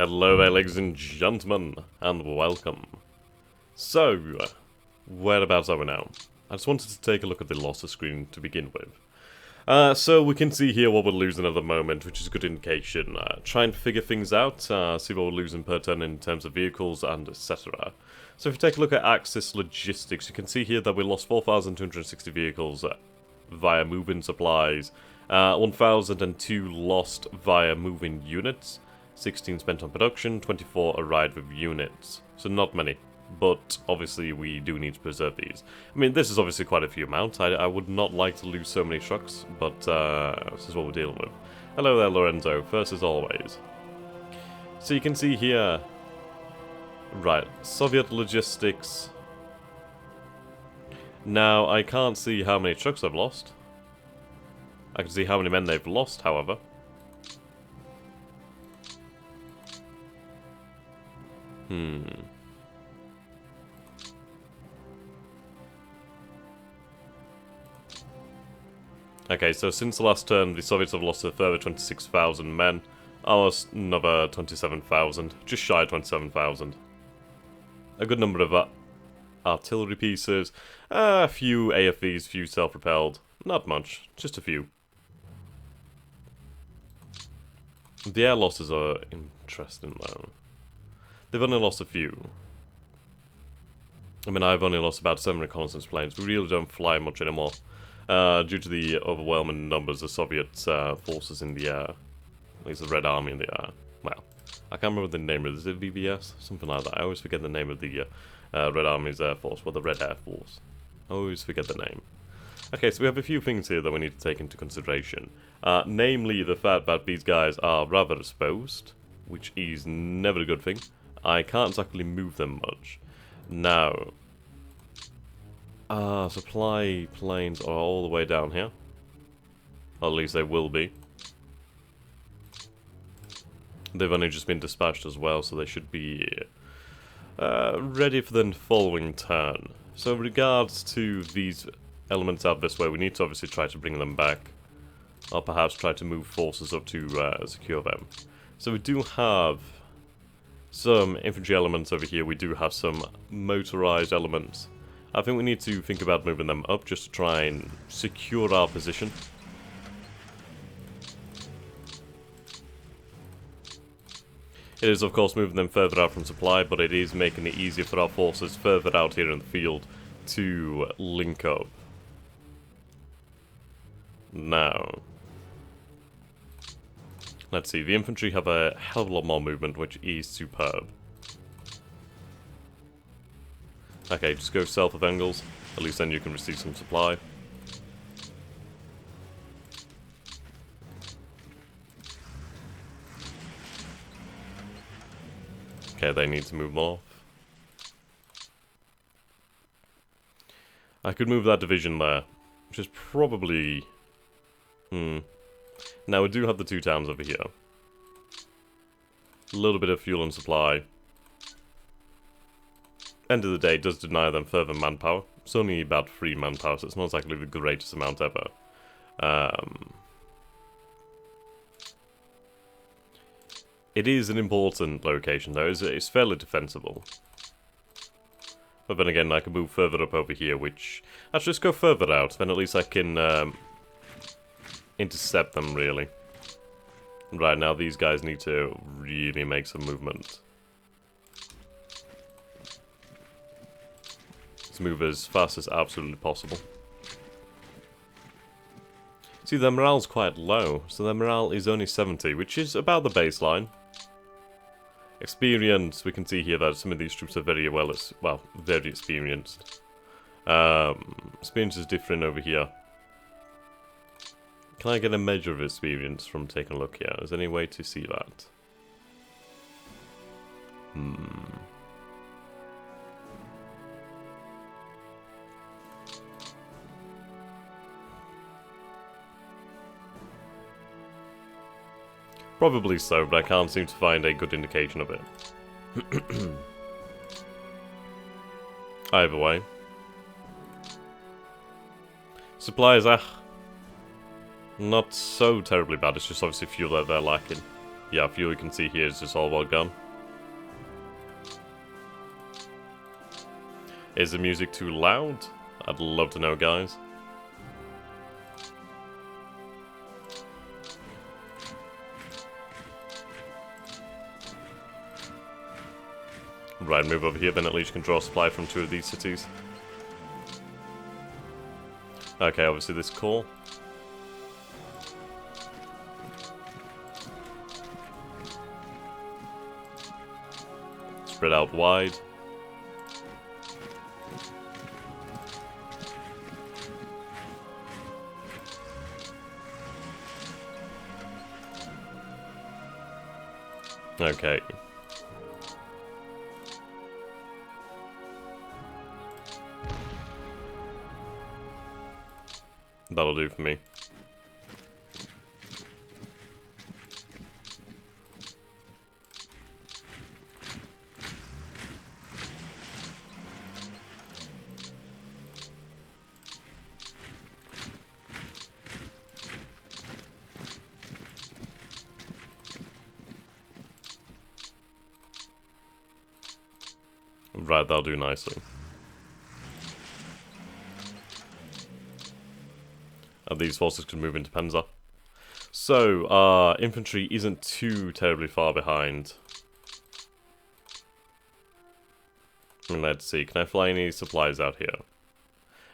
Hello there, ladies and gentlemen, and welcome. So, whereabouts are we now? I just wanted to take a look at the losses screen to begin with. So we can see here what we're losing at the moment, which is a good indication. Try and figure things out, see what we're losing per turn in terms of vehicles and etc. So if you take a look at Axis Logistics, you can see here that we lost 4,260 vehicles via moving supplies, 1,002 lost via moving units, 16 spent on production, 24 arrived with units. So not many, but obviously we do need to preserve these. I mean, this is obviously quite a few amounts. I would not like to lose so many trucks, but this is what we're dealing with. Hello there, Lorenzo, first as always. So you can see here, right, Soviet logistics. Now, I can't see how many trucks I've lost. I can see how many men they've lost, however. Okay, so since the last turn, the Soviets have lost a further 26,000 men. I lost another 27,000, just shy of 27,000. A good number of artillery pieces, a few AFVs, few self-propelled. Not much, just a few. The air losses are interesting though. They've only lost a few. I mean, I've only lost about 7 reconnaissance planes. We really don't fly much anymore. Due to the overwhelming numbers of Soviet forces in the air. At least the Red Army in the air. Well, I can't remember the name of it. Is it VBS? Something like that. I always forget the name of the Red Army's Air Force. Well, the Red Air Force. I always forget the name. Okay, so we have a few things here that we need to take into consideration. Namely, the fact that these guys are rather exposed, which is never a good thing. I can't exactly move them much. Now, supply planes are all the way down here. Or at least they will be. They've only just been dispatched as well, so they should be ready for the following turn. So in regards to these elements out this way, we need to obviously try to bring them back. Or perhaps try to move forces up to secure them. So we do have some infantry elements over here. We do have some motorized elements. I think we need to think about moving them up just to try and secure our position. It is of course moving them further out from supply, but it is making it easier for our forces further out here in the field to link up. Now, let's see, the infantry have a hell of a lot more movement, which is superb. Okay, just go south of Engels, at least then you can receive some supply. Okay, they need to move north. I could move that division there, which is probably... Now we do have the two towns over here. A little bit of fuel and supply. End of the day, it does deny them further manpower. It's only about 3 manpower, so it's not exactly the greatest amount ever. It is an important location though, it's fairly defensible. But then again, I can move further up over here, which... Actually, just go further out, then at least I can intercept them, really. Right, now these guys need to really make some movement. Let's move as fast as absolutely possible. See, their morale's quite low, so their morale is only 70, which is about the baseline. Experience, we can see here that some of these troops are very very experienced. Experience is different over here. Can I get a measure of experience from taking a look here? Is there any way to see that? Probably so, but I can't seem to find a good indication of it. Either way. Supplies, not so terribly bad, it's just obviously fuel that they're lacking. Yeah, fuel you can see here is just all about gone. Is the music too loud? I'd love to know, guys. Right, move over here, then at least you can draw supply from 2 of these cities. Okay, obviously this core. Spread out wide. Okay. That'll do for me. Right, that'll do nicely. And these forces can move into Panzer. So, infantry isn't too terribly far behind. Let's see, can I fly any supplies out here?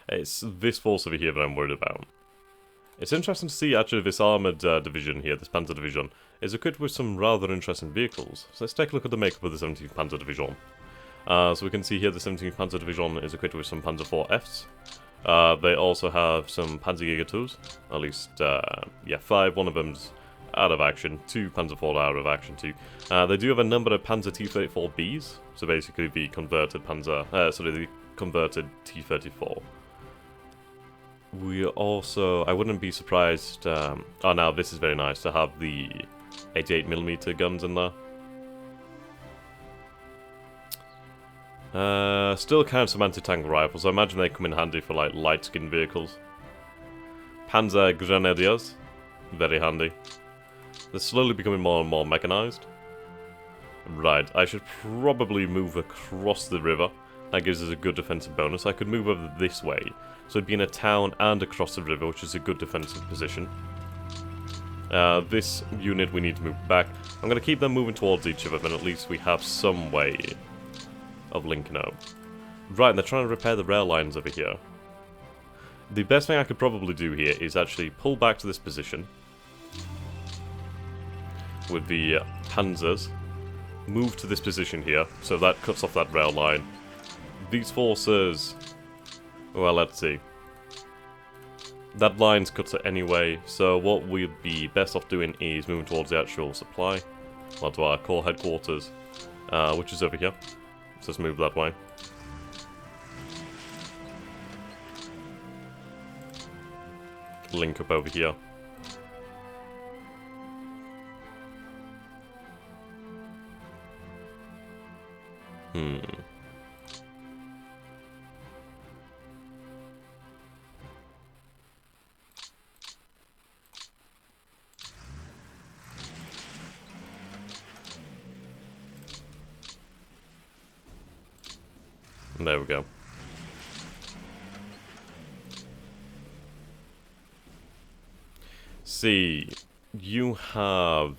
It's this force over here that I'm worried about. It's interesting to see, actually, this armoured division here, this Panzer Division, is equipped with some rather interesting vehicles. So let's take a look at the makeup of the 17th Panzer Division. So we can see here the 17th Panzer Division is equipped with some Panzer IVs. They also have some Panzerjäger 2s, at least, yeah, 5, one of them's out of action, 2 Panzer IV out of action too. They do have a number of Panzer T-34Bs, so basically the converted the converted T-34. We also, I wouldn't be surprised, oh now this is very nice, to have the 88mm guns in there. Still kind of some anti-tank rifles. I imagine they come in handy for like light-skinned vehicles. Panzer Grenadiers, very handy. They're slowly becoming more and more mechanized. Right, I should probably move across the river. That gives us a good defensive bonus. I could move over this way, so it'd be in a town and across the river, which is a good defensive position. This unit we need to move back. I'm going to keep them moving towards each other, then at least we have some way of linking up. Right, and they're trying to repair the rail lines over here. The best thing I could probably do here is actually pull back to this position with the panzers, move to this position here, so that cuts off that rail line. These forces, well, let's see. That line's cut it anyway, so what we'd be best off doing is moving towards the actual supply, well, to our core headquarters, which is over here. So let's move that way. Link up over here. There we go. See, you have...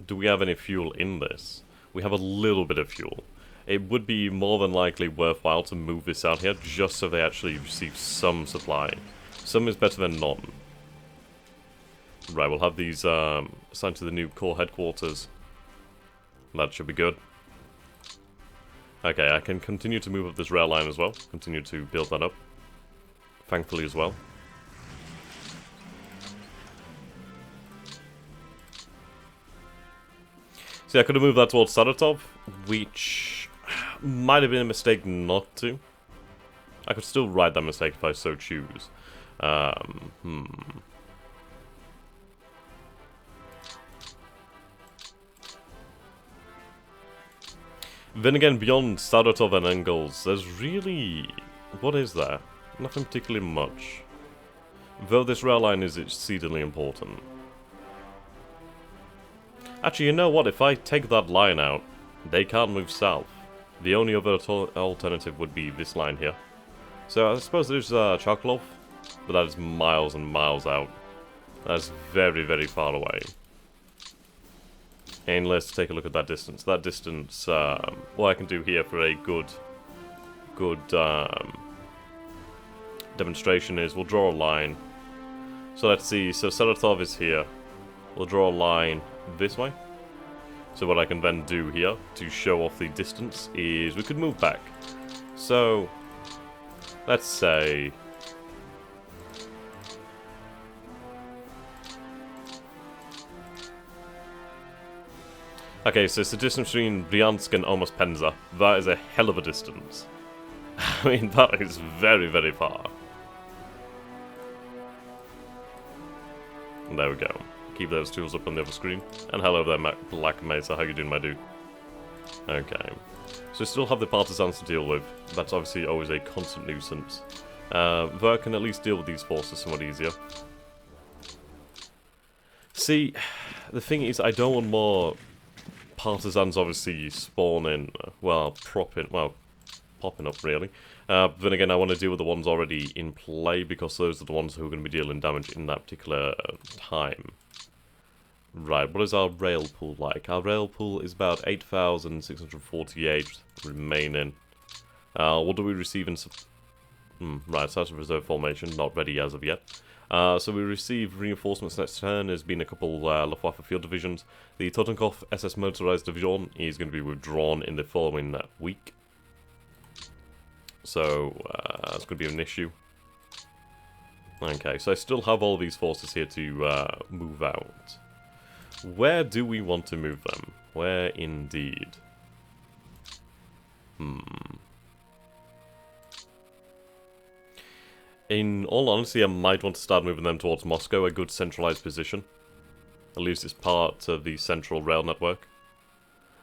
Do we have any fuel in this? We have a little bit of fuel. It would be more than likely worthwhile to move this out here just so they actually receive some supply. Some is better than none. Right, we'll have these assigned to the new core headquarters. That should be good. Okay, I can continue to move up this rail line as well. Continue to build that up. Thankfully as well. See, I could have moved that towards Saratov, which might have been a mistake not to. I could still ride that mistake if I so choose. Then again, beyond Saratov and Engels, there's really... What is there? Nothing particularly much. Though this rail line is exceedingly important. Actually, you know what? If I take that line out, they can't move south. The only other alternative would be this line here. So I suppose there's Chocolov, but that is miles and miles out. That's very, very far away. And let's take a look at that distance. That distance, what I can do here for a good demonstration is we'll draw a line. So let's see, so Saratov is here. We'll draw a line this way. So what I can then do here to show off the distance is we could move back. So let's say okay, so it's the distance between Bryansk and almost Penza. That is a hell of a distance. I mean, that is very, very far. And there we go. Keep those tools up on the other screen. And hello there, Black Mesa. How you doing, my dude? Okay. So we still have the partisans to deal with. That's obviously always a constant nuisance. Ver can at least deal with these forces somewhat easier. See, the thing is, I don't want more partisans obviously spawning, well, popping up really. But then again, I want to deal with the ones already in play because those are the ones who are going to be dealing damage in that particular time. Right, what is our rail pool like? Our rail pool is about 8,648 remaining. What do we receive in... right, so that's a reserve formation, not ready as of yet. So we receive reinforcements next turn. There's been a couple Luftwaffe field divisions. The Totenkopf SS Motorized Division is going to be withdrawn in the following week. So that's going to be an issue. Okay, so I still have all these forces here to move out. Where do we want to move them? Where indeed? In all honesty, I might want to start moving them towards Moscow, a good centralized position. At least it's part of the central rail network.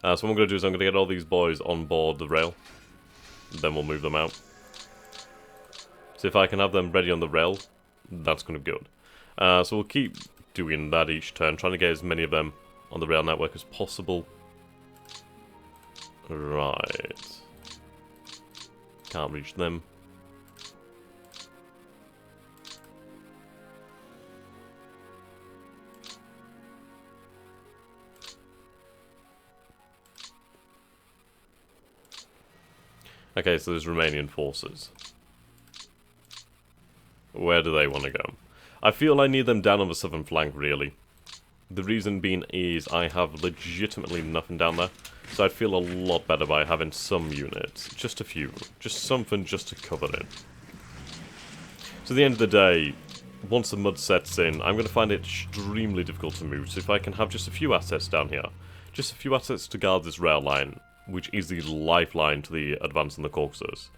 So what I'm going to do is I'm going to get all these boys on board the rail. Then we'll move them out. So if I can have them ready on the rail, that's going to be good. So we'll keep doing that each turn, trying to get as many of them on the rail network as possible. Right. Can't reach them. Okay, so there's Romanian forces. Where do they want to go? I feel I need them down on the southern flank, really. The reason being is I have legitimately nothing down there, so I'd feel a lot better by having some units. Just a few. Just something just to cover it. So at the end of the day, once the mud sets in, I'm going to find it extremely difficult to move, so if I can have just a few assets down here, just a few assets to guard this rail line, which is the lifeline to the advance in the Caucasus,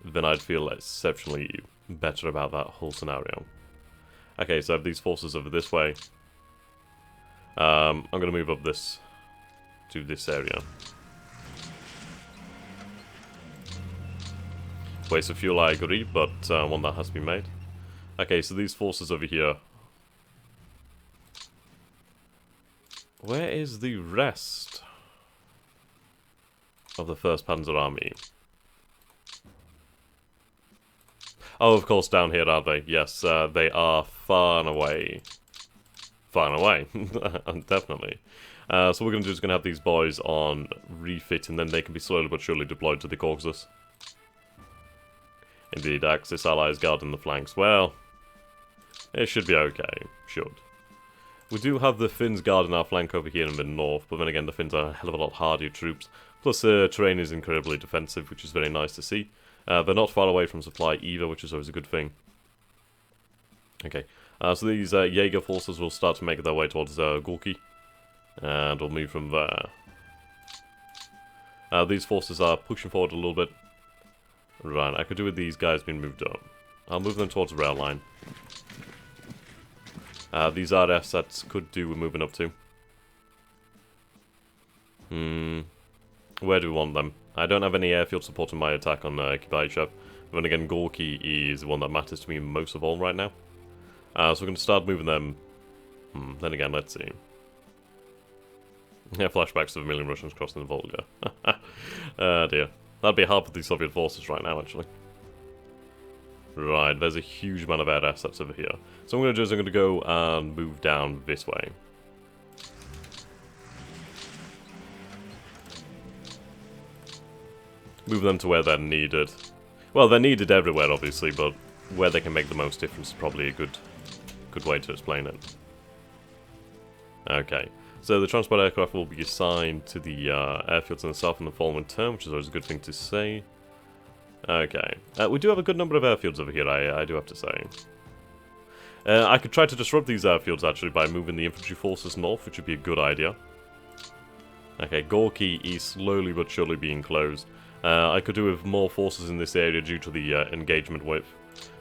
then I'd feel exceptionally better about that whole scenario. Okay, so I have these forces over this way. I'm going to move up this to this area. Waste of fuel, I agree, but one that has to be made. Okay, so these forces over here. Where is the rest of the 1st Panzer Army? Oh, of course, down here, aren't they? Yes, they are far and away. Far and away, definitely. So what we're going to do is going to have these boys on refit, and then they can be slowly but surely deployed to the Caucasus. Indeed, Axis allies guarding the flanks. Well, it should be okay. Should. We do have the Finns guarding our flank over here in the north, but then again, the Finns are a hell of a lot hardier troops. Plus, the terrain is incredibly defensive, which is very nice to see. They're not far away from supply either, which is always a good thing. Okay, so these Jaeger forces will start to make their way towards Gorky, and we'll move from there. These forces are pushing forward a little bit. Right, I could do with these guys being moved up. I'll move them towards the rail line. These RFs that could do with moving up to. Where do we want them? I don't have any airfield support in my attack on Kibayshev. But then again, Gorky is the one that matters to me most of all right now. So we're going to start moving them. Then again, let's see. Yeah, flashbacks of a million Russians crossing the Volga. Oh dear. That'd be hard for the Soviet forces right now, actually. Right, there's a huge amount of air assets over here. So what I'm going to do is I'm going to go and move down this way. Move them to where they're needed. Well, they're needed everywhere, obviously, but where they can make the most difference is probably a good way to explain it. Okay, so the transport aircraft will be assigned to the airfields in the south in the following term, which is always a good thing to say. Okay, we do have a good number of airfields over here, I do have to say. I could try to disrupt these airfields, actually, by moving the infantry forces north, which would be a good idea. Okay, Gorky is slowly but surely being closed. I could do with more forces in this area due to the engagement width.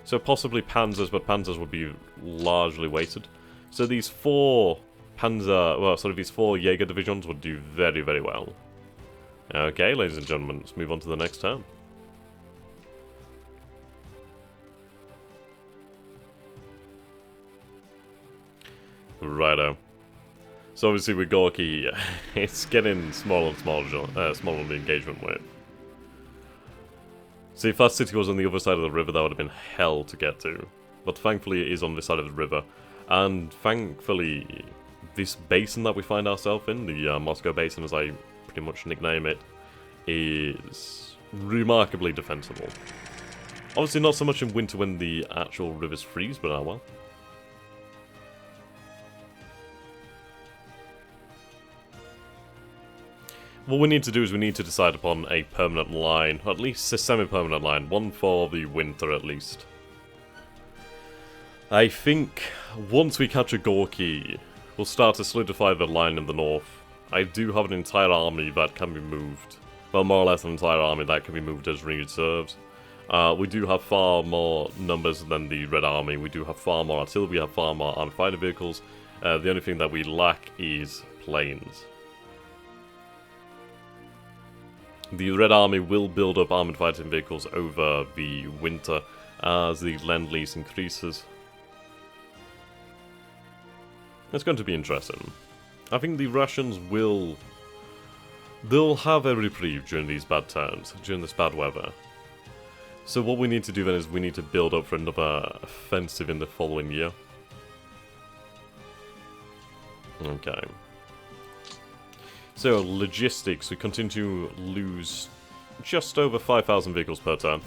So possibly Panzers, but Panzers would be largely weighted. So these four these four Jaeger divisions would do very, very well. Okay, ladies and gentlemen, let's move on to the next turn. Righto. So obviously with Gorky, it's getting smaller and smaller, smaller on the engagement width. See, if that city was on the other side of the river, that would have been hell to get to. But thankfully it is on this side of the river. And thankfully, this basin that we find ourselves in, the Moscow Basin as I pretty much nickname it, is remarkably defensible. Obviously not so much in winter when the actual rivers freeze, but well. What we need to do is we need to decide upon a permanent line, or at least a semi-permanent line, one for the winter at least. I think once we capture Gorky, we'll start to solidify the line in the north. I do have an entire army that can be moved. Well, more or less an entire army that can be moved as reserves. We do have far more numbers than the Red Army. We do have far more artillery, we have far more armed fighter vehicles. The only thing that we lack is planes. The Red Army will build up armoured fighting vehicles over the winter as the Lend-Lease increases. It's going to be interesting. I think the Russians they'll have a reprieve during these bad turns, during this bad weather. So what we need to do then is we need to build up for another offensive in the following year. Okay. So, logistics, we continue to lose just over 5,000 vehicles per turn.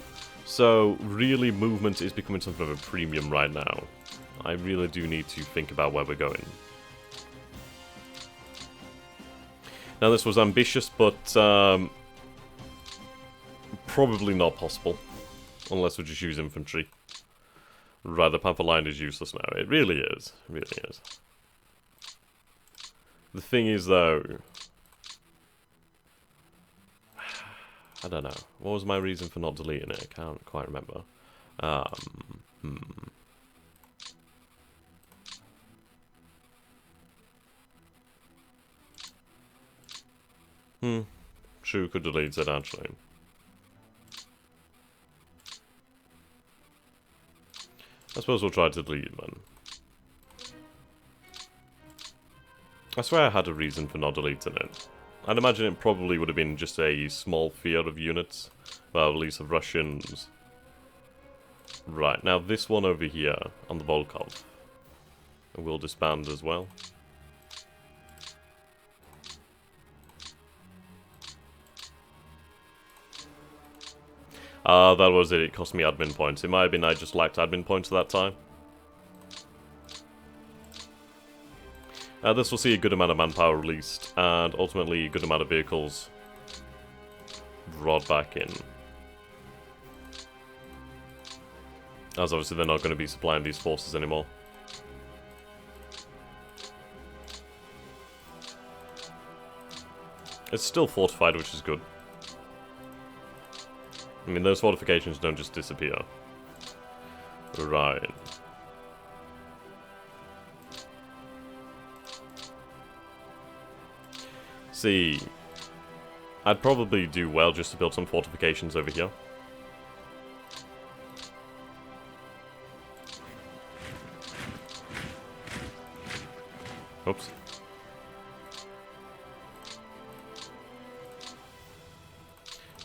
So, really, movement is becoming something of a premium right now. I really do need to think about where we're going. Now, this was ambitious, but probably not possible. Unless we just use infantry. Right, the Panther line is useless now. It really is. It really is. The thing is, though... I don't know. What was my reason for not deleting it? I can't quite remember. True, could delete it, actually. I suppose we'll try to delete it, then. I swear I had a reason for not deleting it. I'd imagine it probably would have been just a small fear of units. Well, at least of Russians. Right, now this one over here, on the Volkov, will disband as well. That was it. It cost me admin points. It might have been I just lacked admin points at that time. This will see a good amount of manpower released, and ultimately a good amount of vehicles brought back in. As obviously they're not going to be supplying these forces anymore. It's still fortified, which is good. I mean, those fortifications don't just disappear. Right. See, I'd probably do well just to build some fortifications over here. Oops.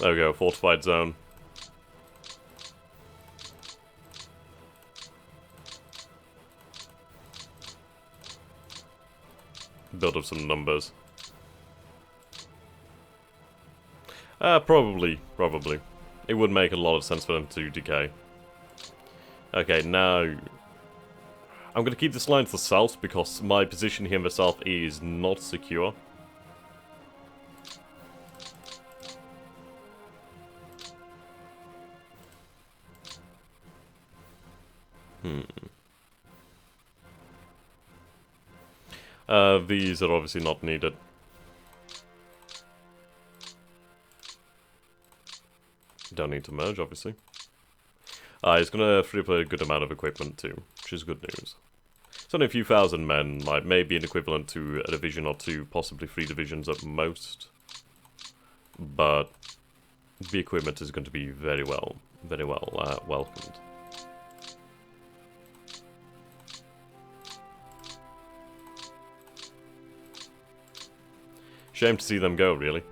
There we go, fortified zone. Build up some numbers. Probably. It would make a lot of sense for them to decay. Okay, now... I'm going to keep this line to the south because my position here in the south is not secure. These are obviously not needed. Don't need to merge, obviously. It's gonna free up a good amount of equipment too, which is good news. It's only a few thousand men, like maybe an equivalent to a division or two, possibly 3 divisions at most. But the equipment is going to be very well welcomed. Shame to see them go, really.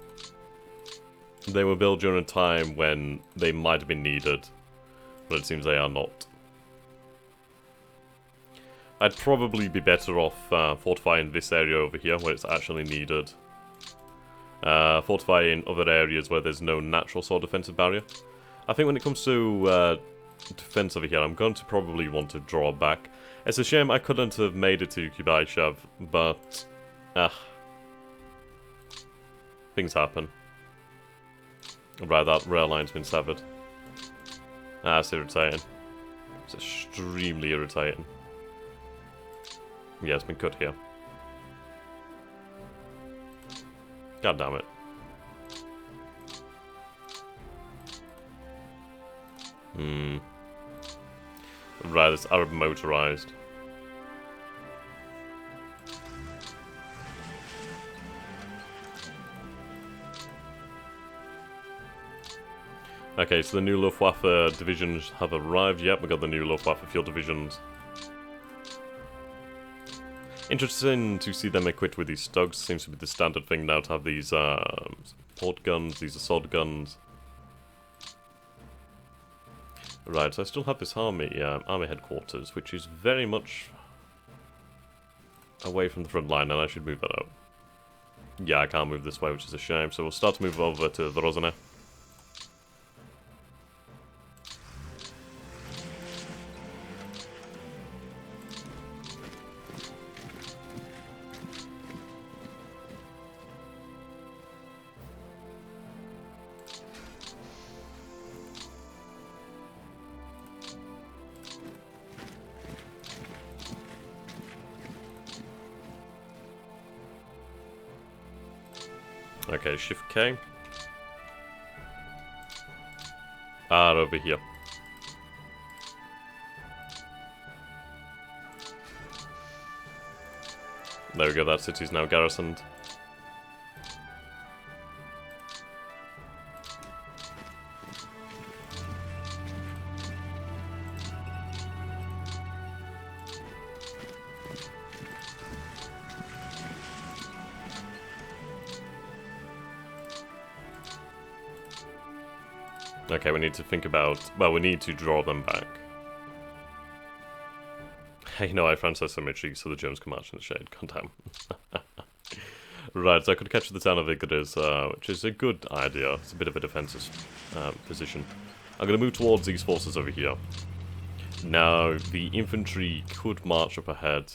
They were built during a time when they might have been needed, but it seems they are not. I'd probably be better off fortifying this area over here, where it's actually needed. Fortifying other areas where there's no natural sort of defensive barrier. I think when it comes to defense over here, I'm going to probably want to draw back. It's a shame I couldn't have made it to Kubaishev, but... things happen. Right, that rail line's been severed. That's irritating. It's extremely irritating. Yeah, it's been cut here. God damn it. Right, it's Arab motorized. Okay, so the new Luftwaffe divisions have arrived. Yep, we got the new Luftwaffe field divisions. Interesting to see them equipped with these Stugs. Seems to be the standard thing now to have these support guns, these assault guns. Right, so I still have this army headquarters, which is very much away from the front line, and I should move that up. Yeah, I can't move this way, which is a shame, so we'll start to move over to the Rozhne. Okay, Shift K. Over here. There we go, that city's now garrisoned. Okay, we need to think about... well, we need to draw them back. Hey, no, I Francis Symmetry, so the Germans can march in the shade. God damn. Right, so I could capture the town of Igris, which is a good idea. It's a bit of a defensive position. I'm going to move towards these forces over here. Now, the infantry could march up ahead.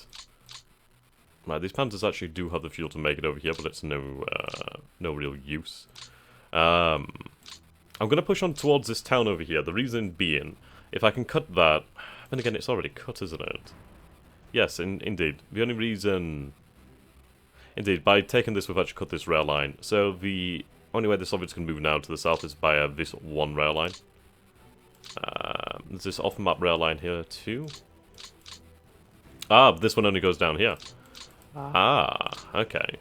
Right, these panzers actually do have the fuel to make it over here, but it's no real use. I'm going to push on towards this town over here. The reason being, if I can cut that... then again, it's already cut, isn't it? Yes, indeed. The only reason... indeed, by taking this, we've actually cut this rail line. So the only way the Soviets can move now to the south is via this one rail line. There's this off-map rail line here too. Ah, this one only goes down here. Ah, okay.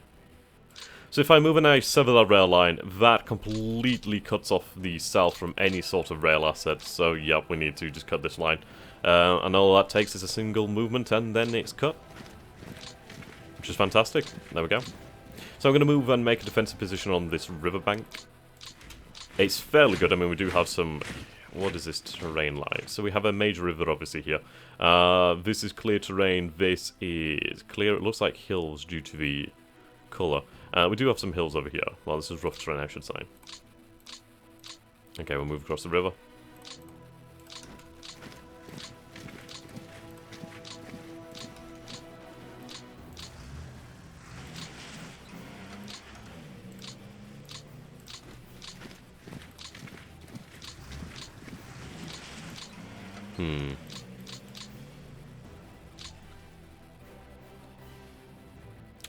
So if I move and I sever that rail line, that completely cuts off the south from any sort of rail asset. So yep, we need to just cut this line. And all that takes is a single movement and then it's cut. Which is fantastic. There we go. So I'm going to move and make a defensive position on this riverbank. It's fairly good. I mean, we do have some... What is this terrain like? So we have a major river, obviously, here. This is clear terrain. This is clear. It looks like hills due to the colour. We do have some hills over here. Well, this is rough terrain, I should say. Okay, we'll move across the river.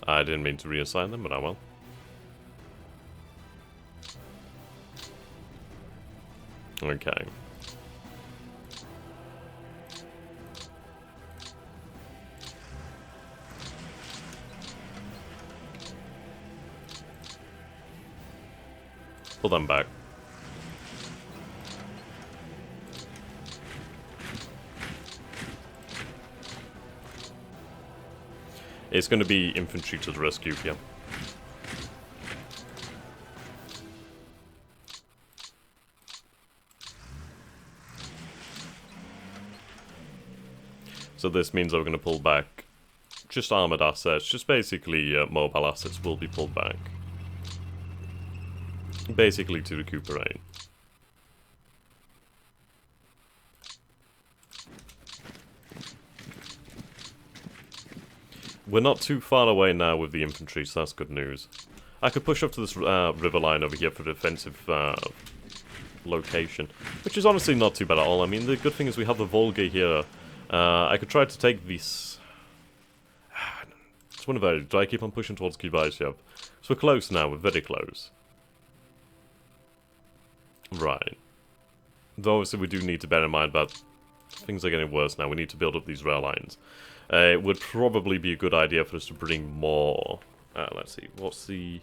I didn't mean to reassign them, but I will. Okay. Pull them back. It's going to be infantry to the rescue here. So this means that we're going to pull back just armoured assets, just basically mobile assets will be pulled back. Basically to recuperate. We're not too far away now with the infantry, so that's good news. I could push up to this river line over here for defensive location, which is honestly not too bad at all. I mean, the good thing is we have the Volga here. I could try to take this... It's one of those. Do I keep on pushing towards Kubyshev? So we're close now, we're very close. Right. Though obviously we do need to bear in mind that things are getting worse now. We need to build up these rail lines. It would probably be a good idea for us to bring more... let's see, what's the...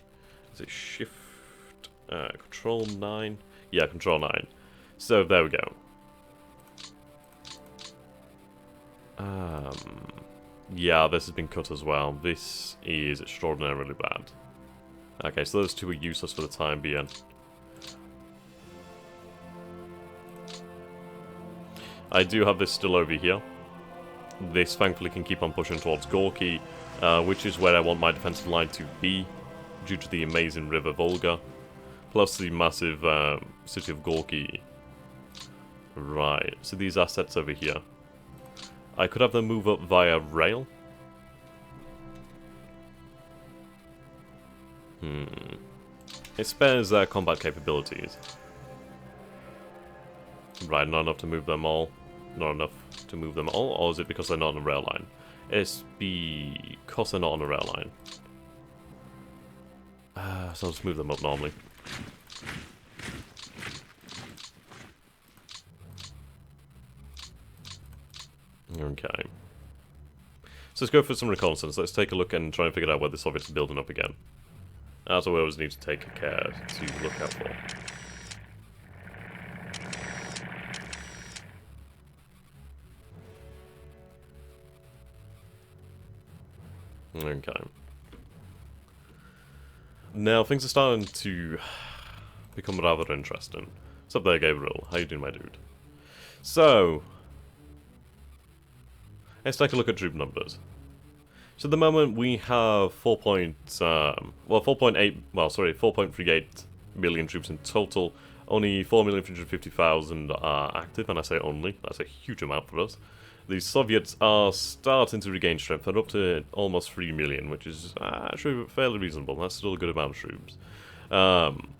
Is it shift... control 9? Yeah, control 9. So, there we go. Yeah, this has been cut as well. This is extraordinarily bad. Okay, so those two are useless for the time being. I do have this still over here. This thankfully can keep on pushing towards Gorky, which is where I want my defensive line to be, due to the amazing river Volga, plus the massive city of Gorky. Right, so these assets over here. I could have them move up via rail. It spares their combat capabilities. Right, not enough to move them all. Not enough to move them all, or is it because they're not on a rail line? It's because they're not on a rail line. So I'll just move them up normally. Okay. So let's go for some reconnaissance. Let's take a look and try and figure out where the Soviets are building up again. That's what we always need to take care to look out for. Okay. Now, things are starting to become rather interesting. What's up there, Gabriel? How you doing, my dude? So, let's take a look at troop numbers. So at the moment we have 4.38 million troops in total. Only 4,350,000 are active, and I say only, that's a huge amount for us. The Soviets are starting to regain strength. They're up to almost 3 million, which is actually fairly reasonable. That's still a good amount of troops.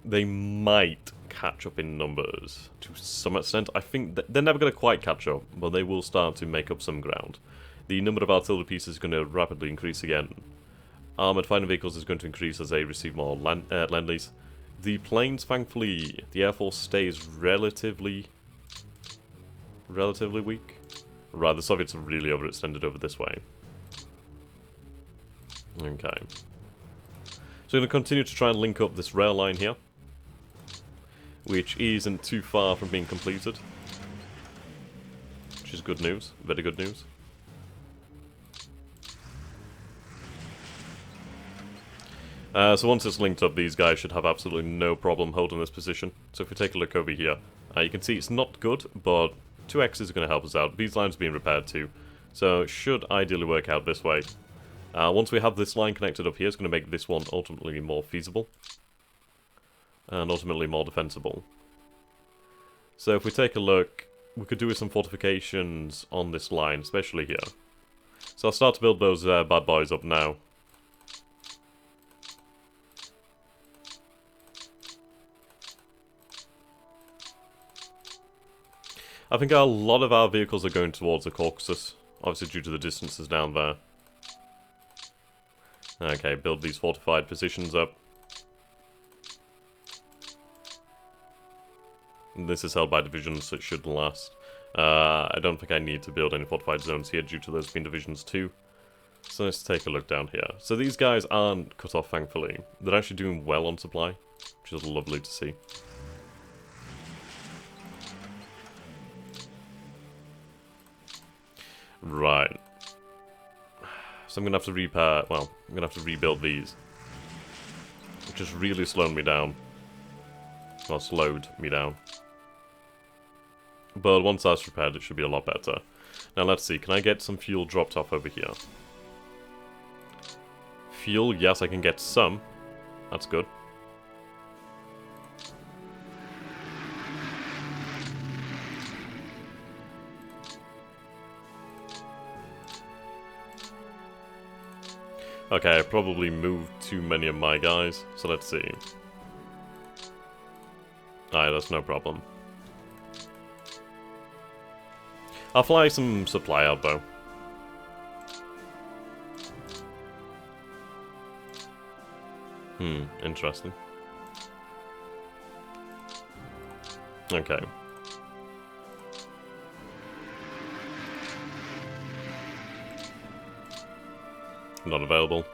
They might catch up in numbers to some extent. I think they're never going to quite catch up, but they will start to make up some ground. The number of artillery pieces is going to rapidly increase again. Armoured fighting vehicles is going to increase as they receive more Lend-Lease. The planes, thankfully, the Air Force stays relatively weak. Right, the Soviets are really overextended over this way. Okay. So we're going to continue to try and link up this rail line here, which isn't too far from being completed. Which is good news, very good news. So once it's linked up, these guys should have absolutely no problem holding this position. So if we take a look over here, you can see it's not good, but 2X is going to help us out. These lines are being repaired too, so it should ideally work out this way. Once we have this line connected up here, it's going to make this one ultimately more feasible. And ultimately more defensible. So if we take a look, we could do with some fortifications on this line, especially here. So I'll start to build those bad boys up now. I think a lot of our vehicles are going towards the Caucasus, obviously due to the distances down there. Okay, build these fortified positions up. This is held by divisions, so it should last. I don't think I need to build any fortified zones here due to those being divisions too. So let's take a look down here. So these guys aren't cut off, thankfully. They're actually doing well on supply, which is lovely to see. Right. So I'm going to have to repair... Well, I'm going to have to rebuild these. Which has really slowed me down. Well, slowed me down. But once that's repaired, it should be a lot better. Now let's see, can I get some fuel dropped off over here? Fuel, yes, I can get some. That's good. Okay, I probably moved too many of my guys, so let's see. Alright, that's no problem. I'll fly some supply out, though. Interesting. Okay. Not available.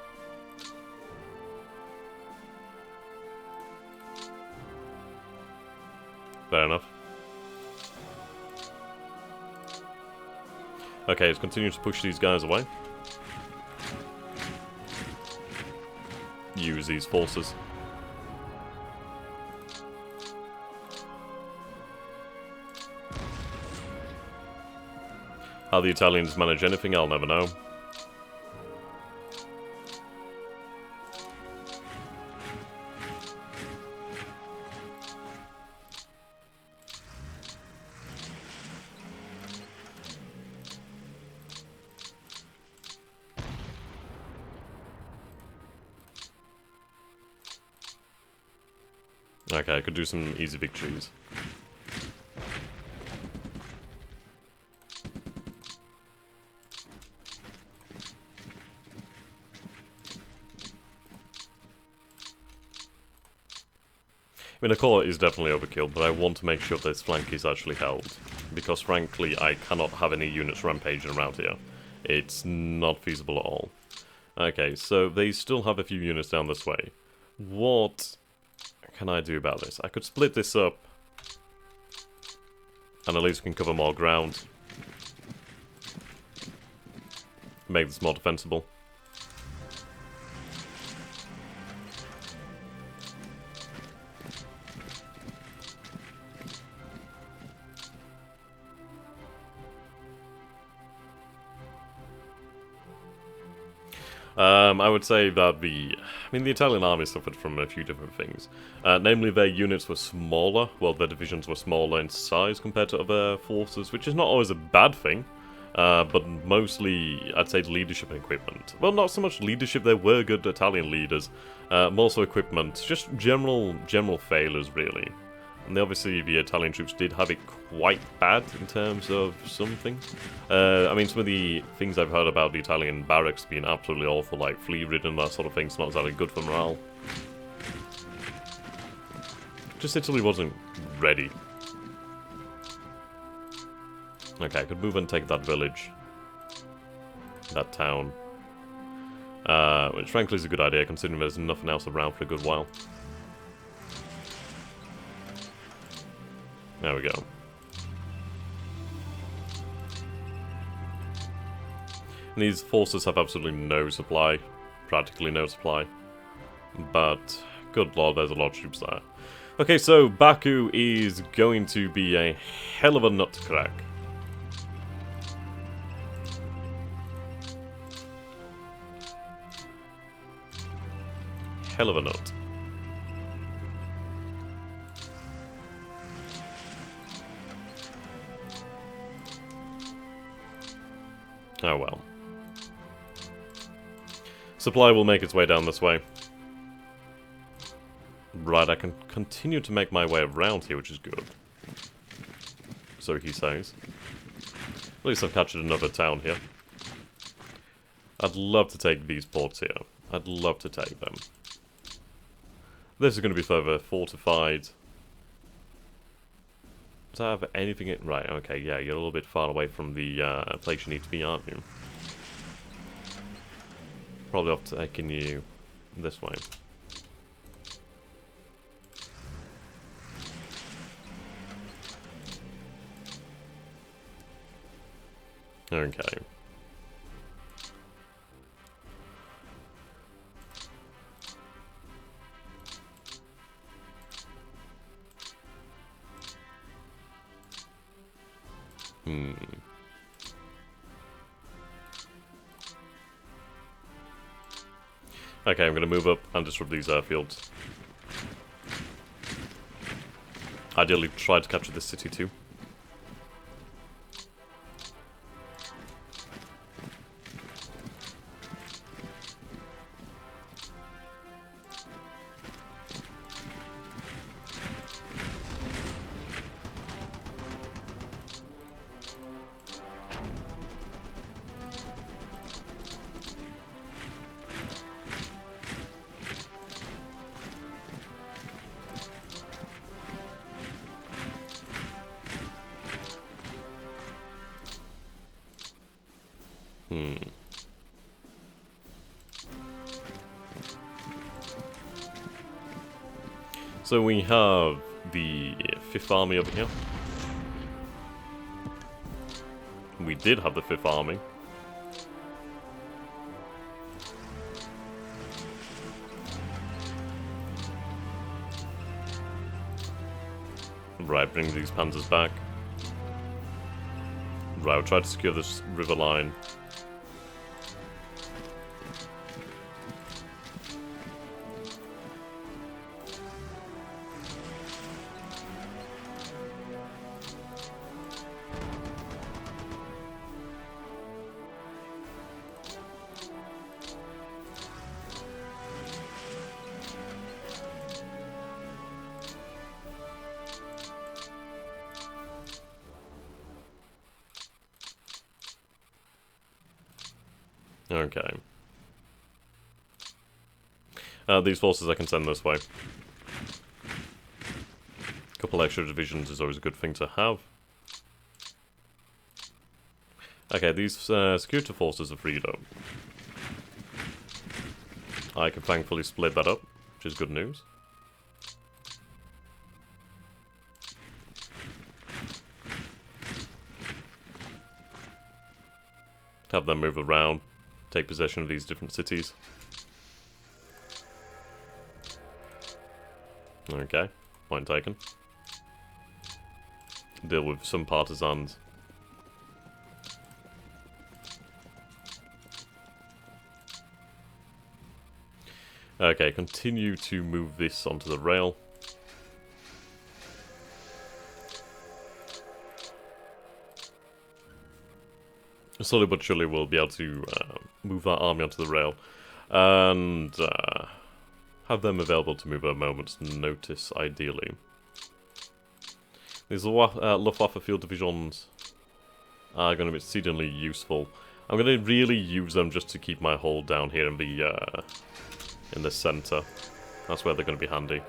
Fair enough. Okay, let's continue to push these guys away. Use these forces. How the Italians manage anything, I'll never know. Okay, I could do some easy victories. I mean, the core is definitely overkill, but I want to make sure this flank is actually held. Because frankly, I cannot have any units rampaging around here. It's not feasible at all. Okay, so they still have a few units down this way. What can I do about this? I could split this up, and at least we can cover more ground. Make this more defensible. I would say that the Italian army suffered from a few different things. Namely, their units were smaller, well, their divisions were smaller in size compared to other forces, which is not always a bad thing, but mostly, I'd say, leadership and equipment. Well, not so much leadership, there were good Italian leaders, more so equipment, just general failures, really. And obviously, the Italian troops did have it quite bad in terms of some things. I mean, some of the things I've heard about the Italian barracks being absolutely awful, like flea-ridden, that sort of thing, it's not exactly good for morale. Just Italy wasn't ready. Okay, I could move and take that village. That town. Which frankly is a good idea, considering there's nothing else around for a good while. There we go. And these forces have absolutely no supply. Practically no supply. But, good lord, there's a lot of troops there. Okay, so Baku is going to be a hell of a nut to crack. Hell of a nut. Oh well. Supply will make its way down this way. Right, I can continue to make my way around here, which is good. So he says. At least I've captured another town here. I'd love to take these ports here. I'd love to take them. This is going to be further fortified. Does I have anything in... Right, okay, yeah, you're a little bit far away from the place you need to be, aren't you? Probably off taking you this way. Okay. Okay, I'm going to move up and disrupt these airfields. Ideally try to capture this city too. So we have the 5th Army over here. We did have the 5th Army. Right, bring these panzers back. Right, we'll try to secure this river line. Okay. These forces I can send this way. A couple extra divisions is always a good thing to have. Okay, these security forces are freed up. I can thankfully split that up, which is good news. Have them move around, take possession of these different cities. Okay, point taken. Deal with some partisans. Okay, continue to move this onto the rail. Slowly but surely we'll be able to move that army onto the rail. And have them available to move at a moment's notice, ideally. These Luftwaffe field divisions are going to be exceedingly useful. I'm going to really use them just to keep my hold down here in the center. That's where they're going to be handy.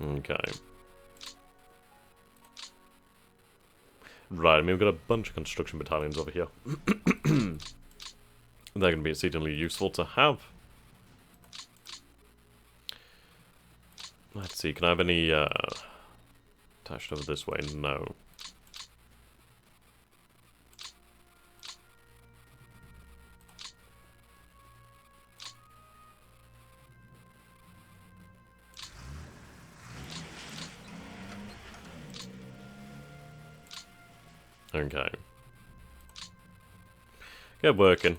Okay. Right, I mean, we've got a bunch of construction battalions over here. They're going to be exceedingly useful to have. Let's see, can I have any attached over this way? No. Okay. Get working.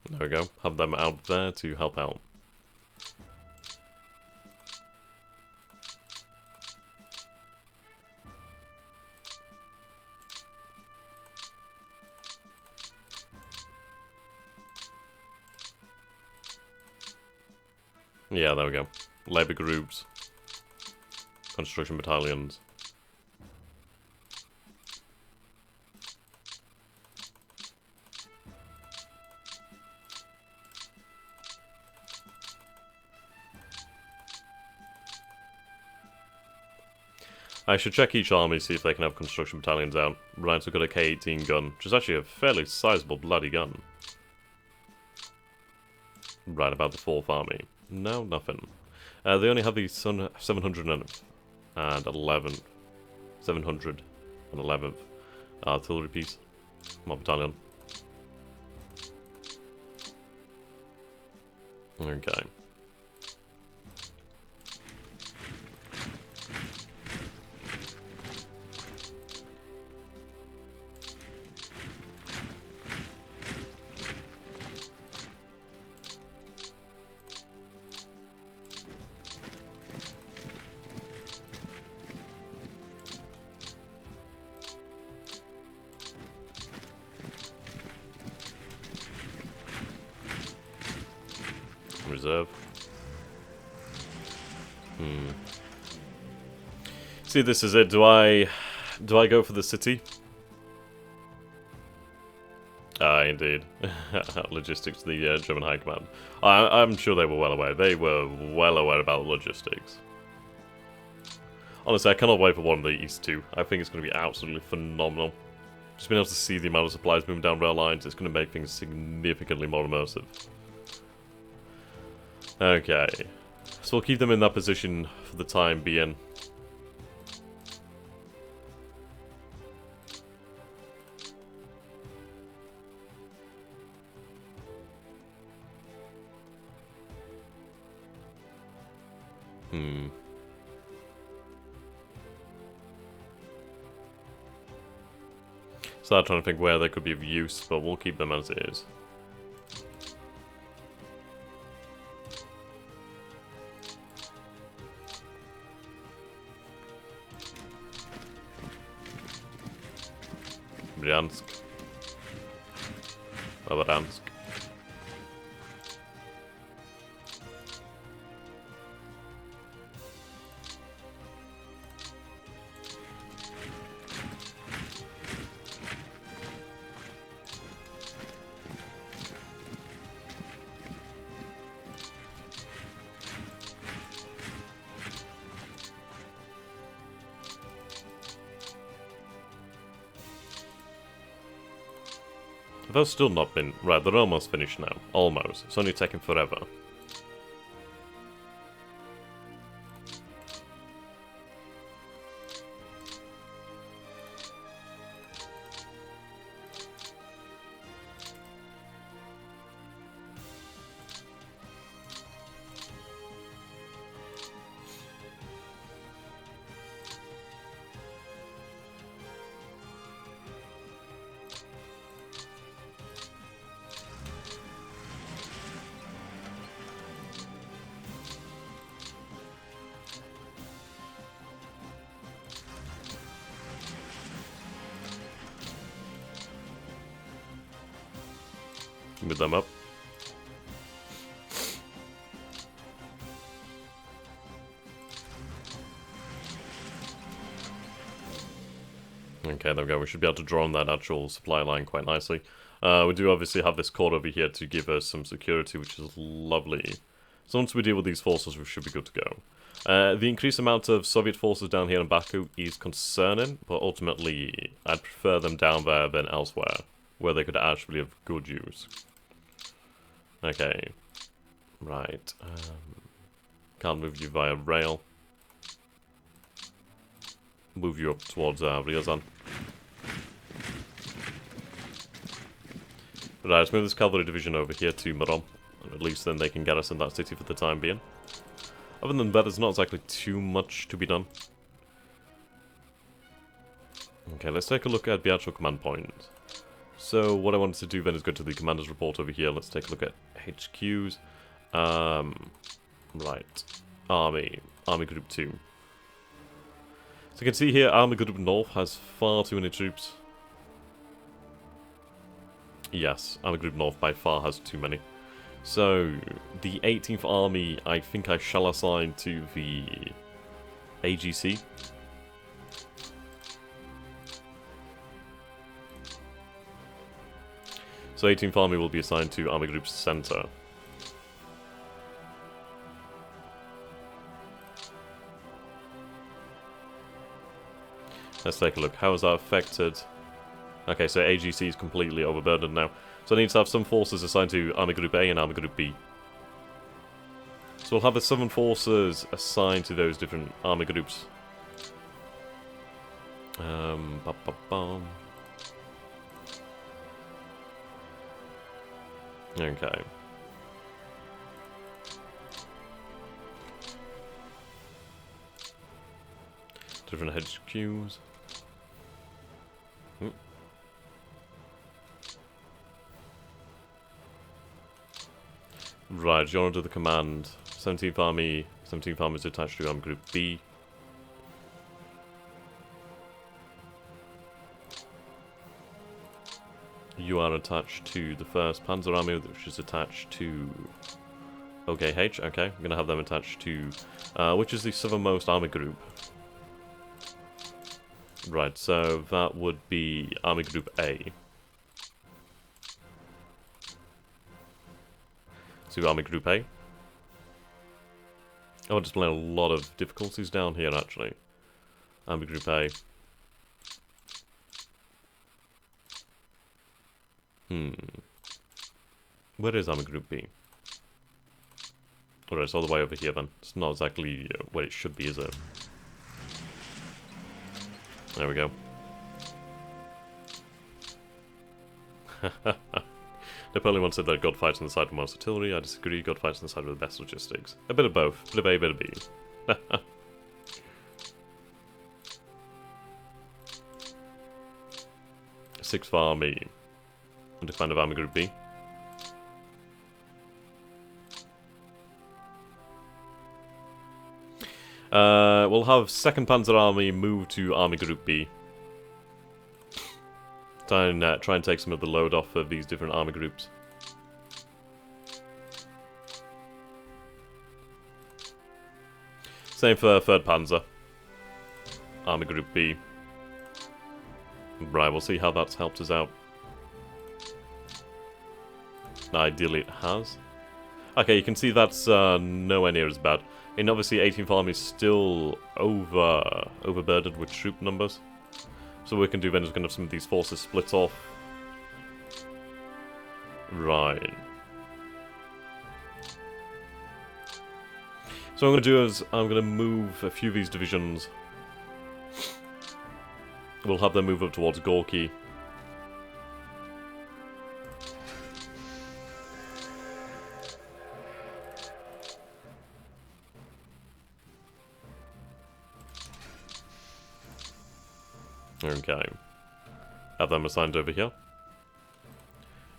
There we go. Have them out there to help out. Yeah, there we go. Labour groups. Construction battalions. I should check each army, see if they can have construction battalions out. Right, so we've got a K-18 gun, which is actually a fairly sizable bloody gun. Right about the 4th army. No, nothing. They only have the 711th artillery piece. Mob battalion. Okay. Reserve. See, this is it. Do I go for the city? Ah, indeed. Logistics, the German High Command. I'm sure they were well aware. They were well aware about logistics. Honestly, I cannot wait for one of the East 2. I think it's going to be absolutely phenomenal. Just being able to see the amount of supplies moving down rail lines, it's going to make things significantly more immersive. Okay, so we'll keep them in that position for the time being. Start trying to think where they could be of use, but we'll keep them as it is. Bryansk. Bryansk. Those still not been... Right, they're almost finished now. Almost. It's only taking forever. Move them up. Okay, there we go. We should be able to draw on that actual supply line quite nicely. We do obviously have this cord over here to give us some security, which is lovely. So once we deal with these forces, we should be good to go. The increased amount of Soviet forces down here in Baku is concerning, but ultimately I'd prefer them down there than elsewhere, where they could actually have good use. Okay. Right. Can't move you via rail. Move you up towards Ryazan. Right, let's move this cavalry division over here to Marom. At least then they can get us in that city for the time being. Other than that, there's not exactly too much to be done. Okay, let's take a look at the actual command point. So, what I wanted to do then is go to the commander's report over here. Let's take a look at HQs. Right. Army Group 2. So you can see here, Army Group North has far too many troops. Yes, Army Group North by far has too many. So, the 18th Army, I think I shall assign to the AGC. So 18th Army will be assigned to Army Group Center. Let's take a look. How is that affected? Okay, so AGC is completely overburdened now. So I need to have some forces assigned to Army Group A and Army Group B. So we'll have the Southern forces assigned to those different army groups. Okay. Different HQs. Right, you're under the command. 17th Army is attached to Army Group B. You are attached to the 1st Panzer Army, which is attached to OKH. Okay, I'm going to have them attached to... which is the southernmost army group? Right, so that would be Army Group A. To Army Group A. Oh, display a lot of difficulties down here, actually. Army Group A. Where is Army Group B? Alright, it's all the way over here then. It's not exactly where it should be, is it? There we go. Napoleon once said that God fights on the side of most artillery. I disagree. God fights on the side of the best logistics. A bit of both. A bit of A, bit of B. 6th Army. Under command of Army Group B. We'll have 2nd Panzer Army move to Army Group B. Try and take some of the load off of these different army groups. Same for 3rd Panzer. Army Group B. Right, we'll see how that's helped us out. Ideally it has. Okay, you can see that's nowhere near as bad. And obviously 18th Army is still overburdened with troop numbers. So what we can do then is we can have some of these forces split off. Right. So what I'm going to do is I'm going to move a few of these divisions. We'll have them move up towards Gorky. Okay. Have them assigned over here.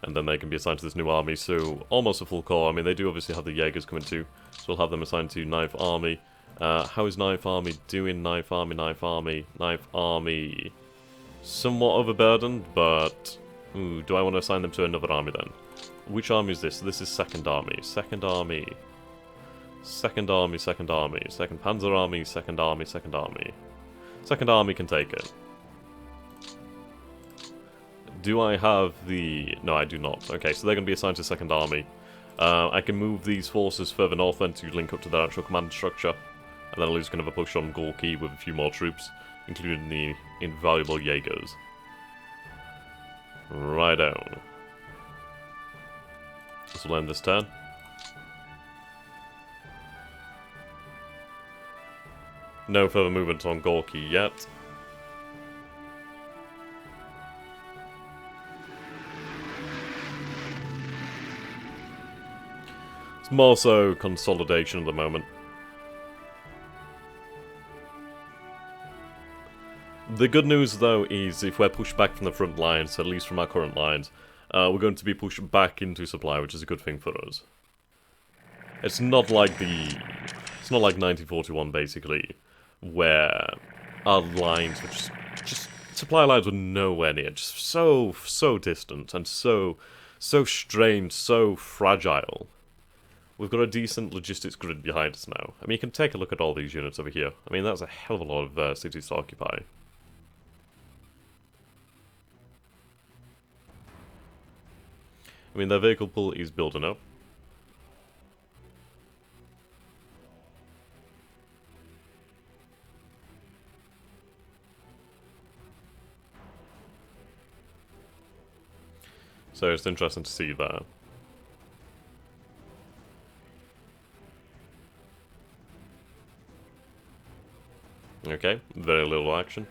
And then they can be assigned to this new army, so almost a full corps. I mean, they do obviously have the Jaegers coming too, so we'll have them assigned to 9th Army. How is 9th Army doing? 9th Army, 9th Army, 9th Army. Somewhat overburdened, but... Ooh, do I want to assign them to another army then? Which army is this? This is 2nd Army. 2nd Army. 2nd Army, 2nd Army. 2nd Panzer Army, 2nd Army, 2nd Army. 2nd Army can take it. Do I have the... No, I do not. Okay, so they're going to be assigned to 2nd Army. I can move these forces further north then to link up to their actual command structure. And then at least we can have a push on Gorky with a few more troops, including the invaluable Jaegers. Righto. This will end this turn. No further movement on Gorky yet. It's more so consolidation at the moment. The good news, though, is if we're pushed back from the front lines, at least from our current lines, we're going to be pushed back into supply, which is a good thing for us. It's not like it's not like 1941, basically, where our lines were just supply lines were nowhere near, just so distant and so strained, so fragile. We've got a decent logistics grid behind us now. I mean, you can take a look at all these units over here. I mean, that's a hell of a lot of cities to occupy. I mean, their vehicle pool is building up. So it's interesting to see that. Okay, very little action.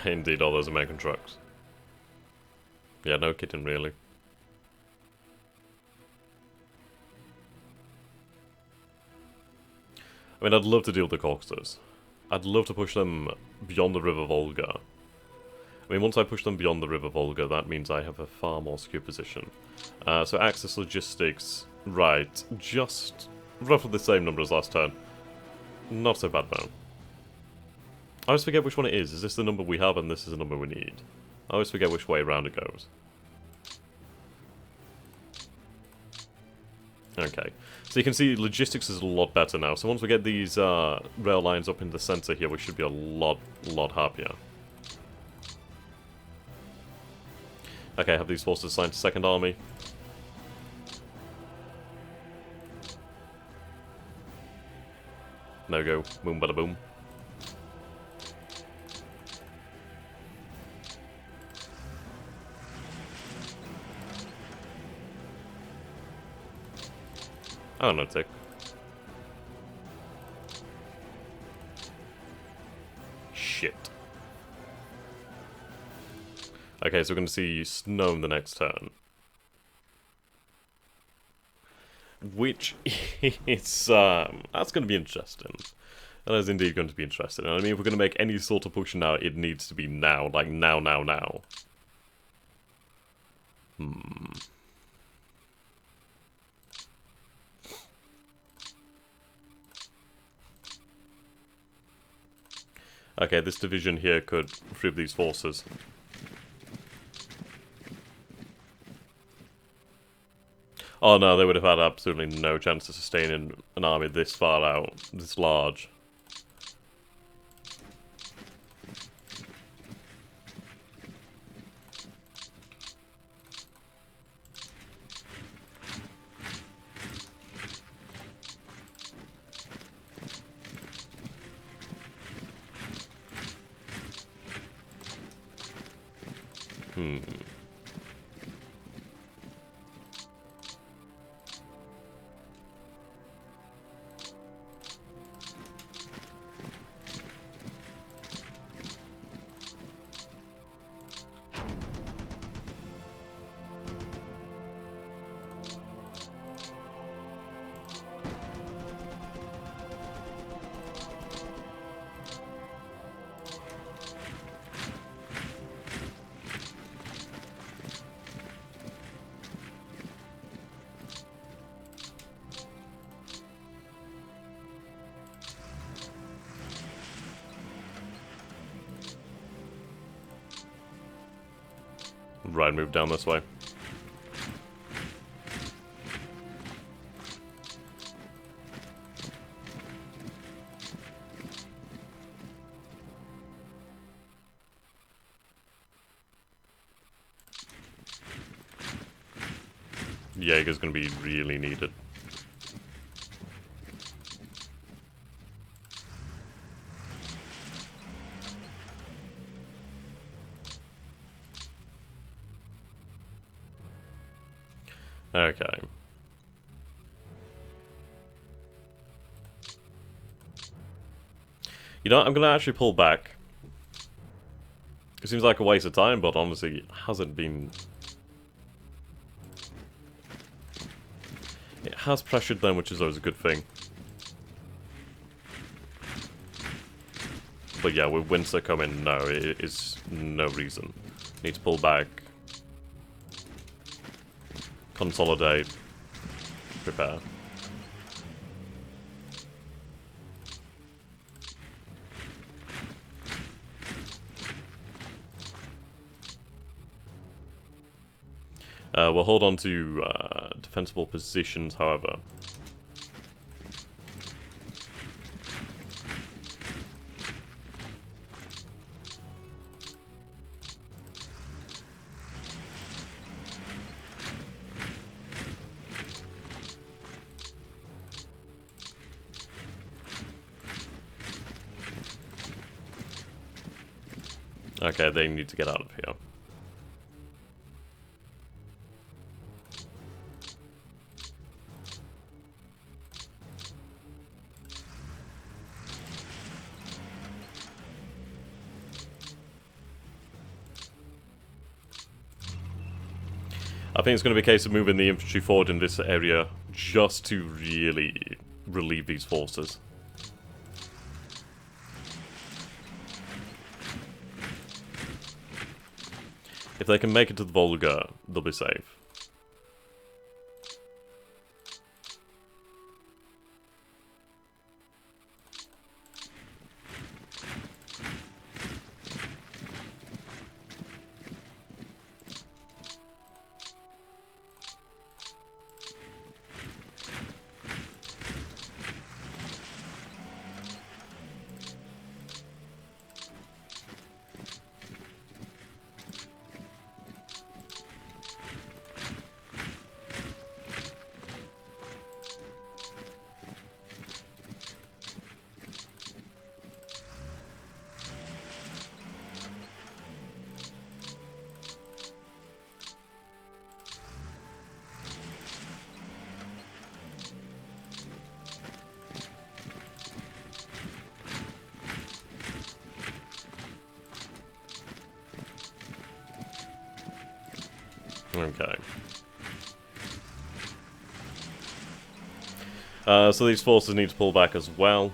Indeed, all those American trucks. Yeah, no kidding, really. I mean, I'd love to deal with the Caucasus. I'd love to push them beyond the River Volga. I mean, once I push them beyond the River Volga, that means I have a far more secure position. So Axis Logistics, right, just roughly the same number as last turn. Not so bad, though. I always forget which one it is. Is this the number we have and this is the number we need? I always forget which way around it goes. Okay, so you can see logistics is a lot better now. So once we get these rail lines up in the center here, we should be a lot happier. Okay, I have these forces assigned to Second Army. No go. Boom, bada boom. Oh, no tick. Shit. Okay, so we're going to see snow in the next turn. Which is, that's going to be interesting. That is indeed going to be interesting. I mean, if we're going to make any sort of push now, it needs to be now. Like, now. Okay, this division here could free up these forces. Oh no, they would have had absolutely no chance to sustain an army this far out, this large. Right, move down this way. Jaeger's going to be really needed. Okay. You know what, I'm going to actually pull back. It seems like a waste of time, but honestly, it hasn't been... It has pressured them, which is always a good thing. But yeah, with Winter coming, no, it is no reason. Need to pull back. Consolidate. Prepare. We'll hold on to defensible positions, however. Okay, they need to get out of here. I think it's going to be a case of moving the infantry forward in this area just to really relieve these forces. If they can make it to the Volga, they'll be safe. Okay. So these forces need to pull back as well.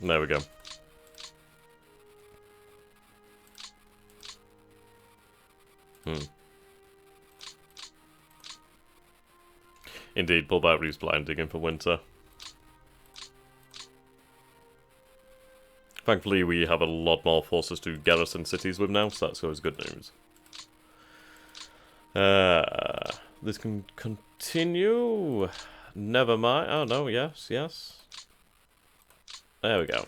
There we go. Indeed, Bulbari's blinding him for Winter. Thankfully, we have a lot more forces to garrison cities with now, so that's always good news. This can continue. Never mind. Oh no, yes, yes. There we go.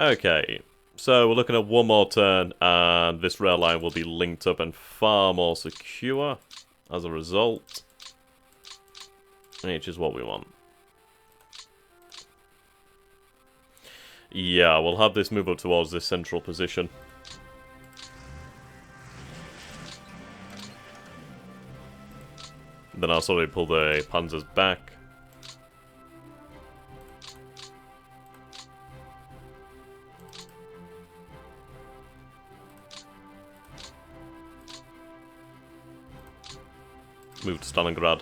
Okay, so we're looking at one more turn, and this rail line will be linked up and far more secure as a result, which is what we want. Yeah, we'll have this move up towards this central position. Then I'll sort of pull the panzers back. Move to Stalingrad.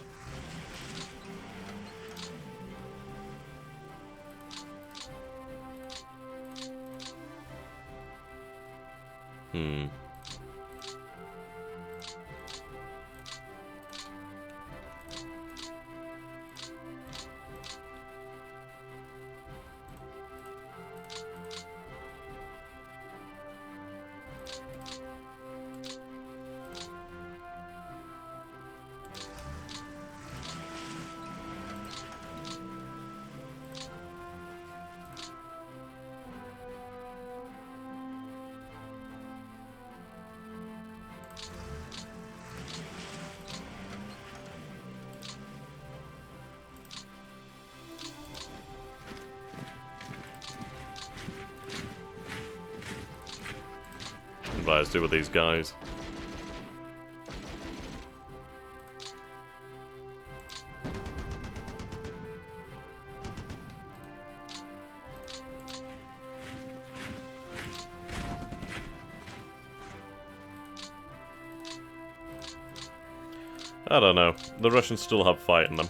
What let's do with these guys. I don't know. The Russians still have fight in them.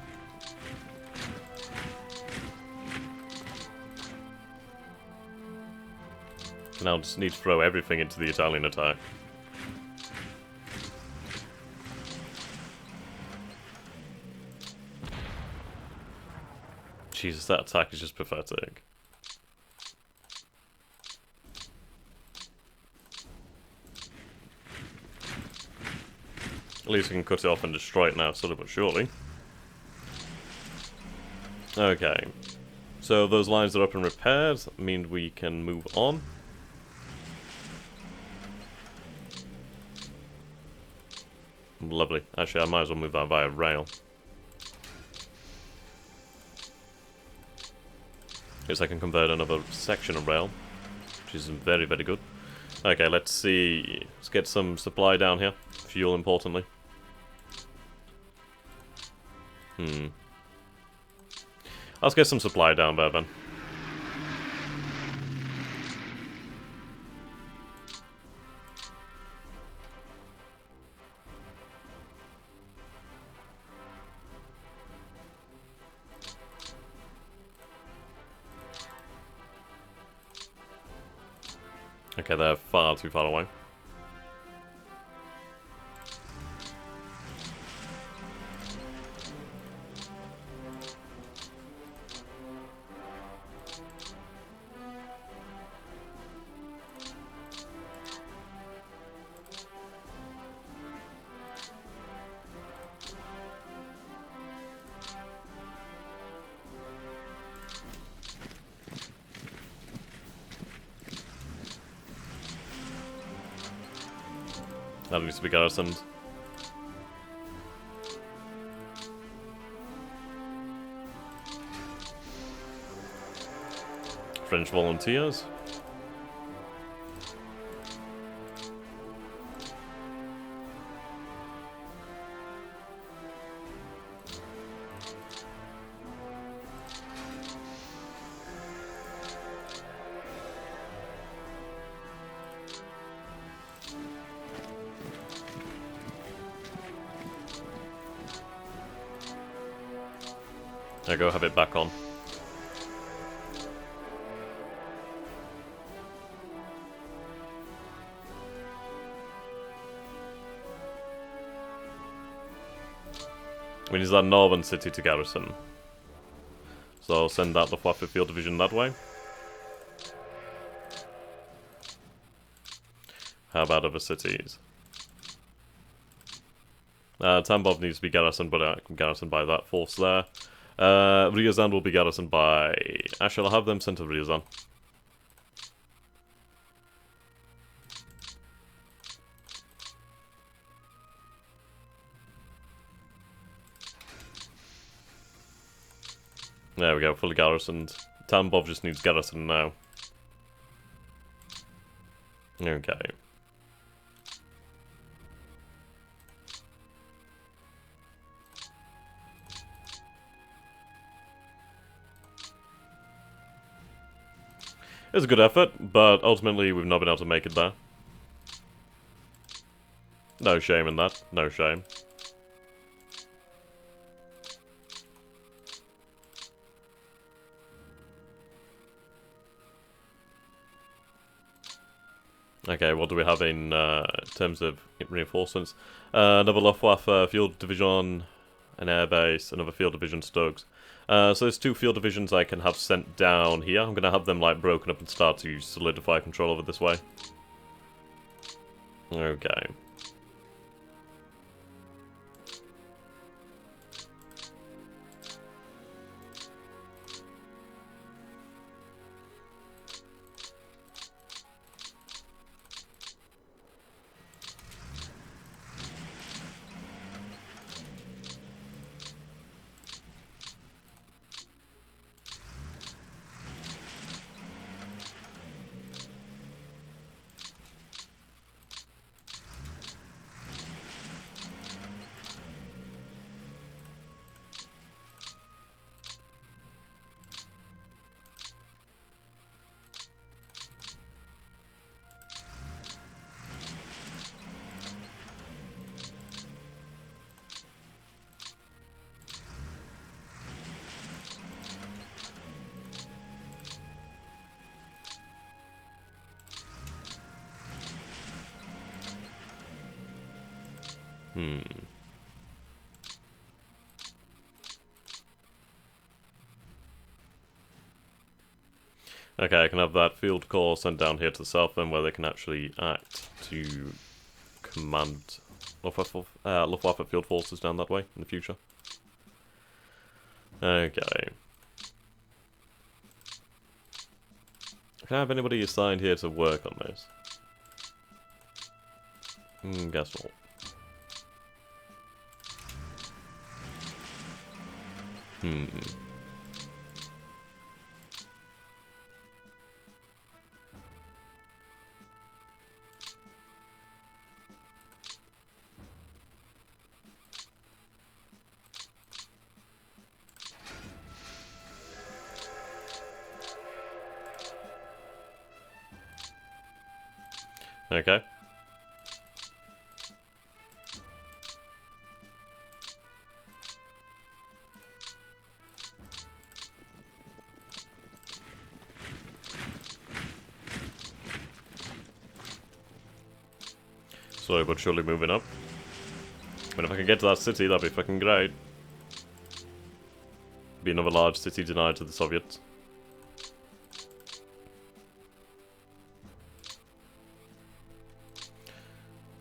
Now just need to throw everything into the Italian attack. Jesus, that attack is just pathetic. At least we can cut it off and destroy it now, slowly but surely. Okay. So those lines are up and repaired. That means we can move on. Lovely. Actually, I might as well move that via rail. Guess I can convert another section of rail, which is very, very good. Okay, let's see. Let's get some supply down here. Fuel, importantly. Let's get some supply down there, then. Okay, they're far too far away. That needs to be garrisoned. French volunteers. There you go, have it back on. We need that northern city to garrison. So I'll send out the Flapper Field Division that way. How about other cities? Tambov needs to be garrisoned, but I can garrison by that force there. Ryazan will be garrisoned by... Actually, I'll have them sent to Ryazan. There we go, fully garrisoned. Town Bob just needs garrison now. Okay. It was a good effort, but ultimately we've not been able to make it there. No shame in that. No shame. Okay, what do we have in terms of reinforcements? Another Luftwaffe field division, an airbase, another field division Stugs. So there's 2 field divisions I can have sent down here. I'm going to have them like broken up and start to solidify control over this way. Okay. Okay, I can have that field corps sent down here to the south then, where they can actually act to command Luftwaffe field forces down that way in the future. Okay. Can I have anybody assigned here to work on this? Guess what? Okay. Slowly but surely moving up. But if I can get to that city, that'd be fucking great. Be another large city denied to the Soviets.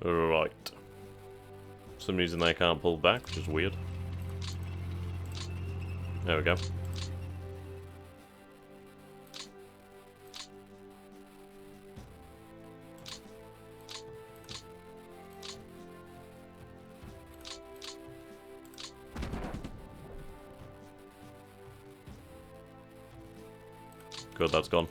Right. For some reason they can't pull back, which is weird. There we go. Good, that's gone.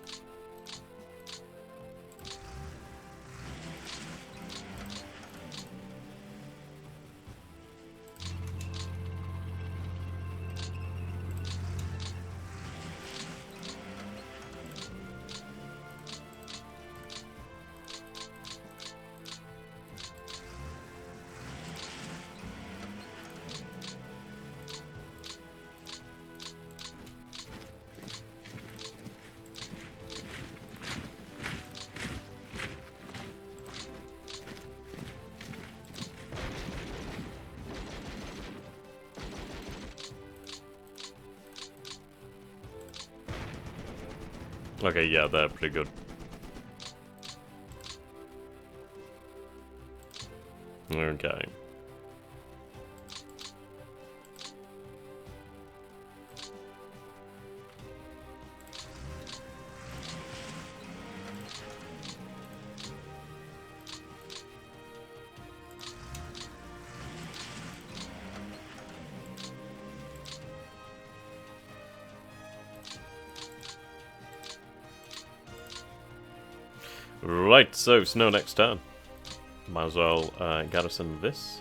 Okay, yeah, they're pretty good. Okay. Right, so snow next turn. Might as well garrison this.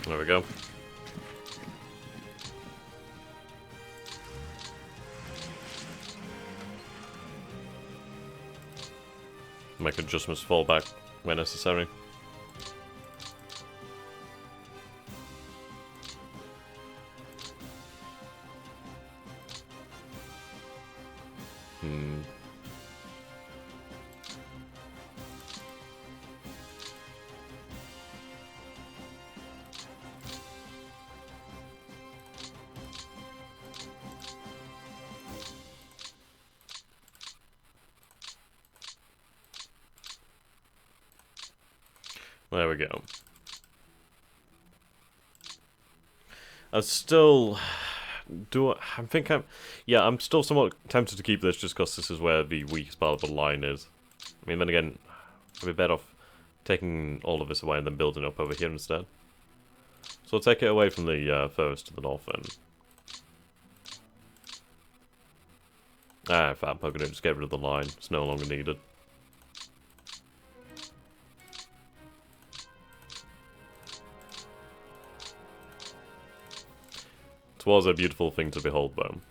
There we go. Make adjustments fall back where necessary. There we go. I'm still... Yeah, I'm still somewhat tempted to keep this just because this is where the weakest part of the line is. I mean, then again, I'd be better off taking all of this away and then building up over here instead. So I'll take it away from the furthest to the north end. In fact, I'm going to just get rid of the line. It's no longer needed. It was a beautiful thing to behold, though.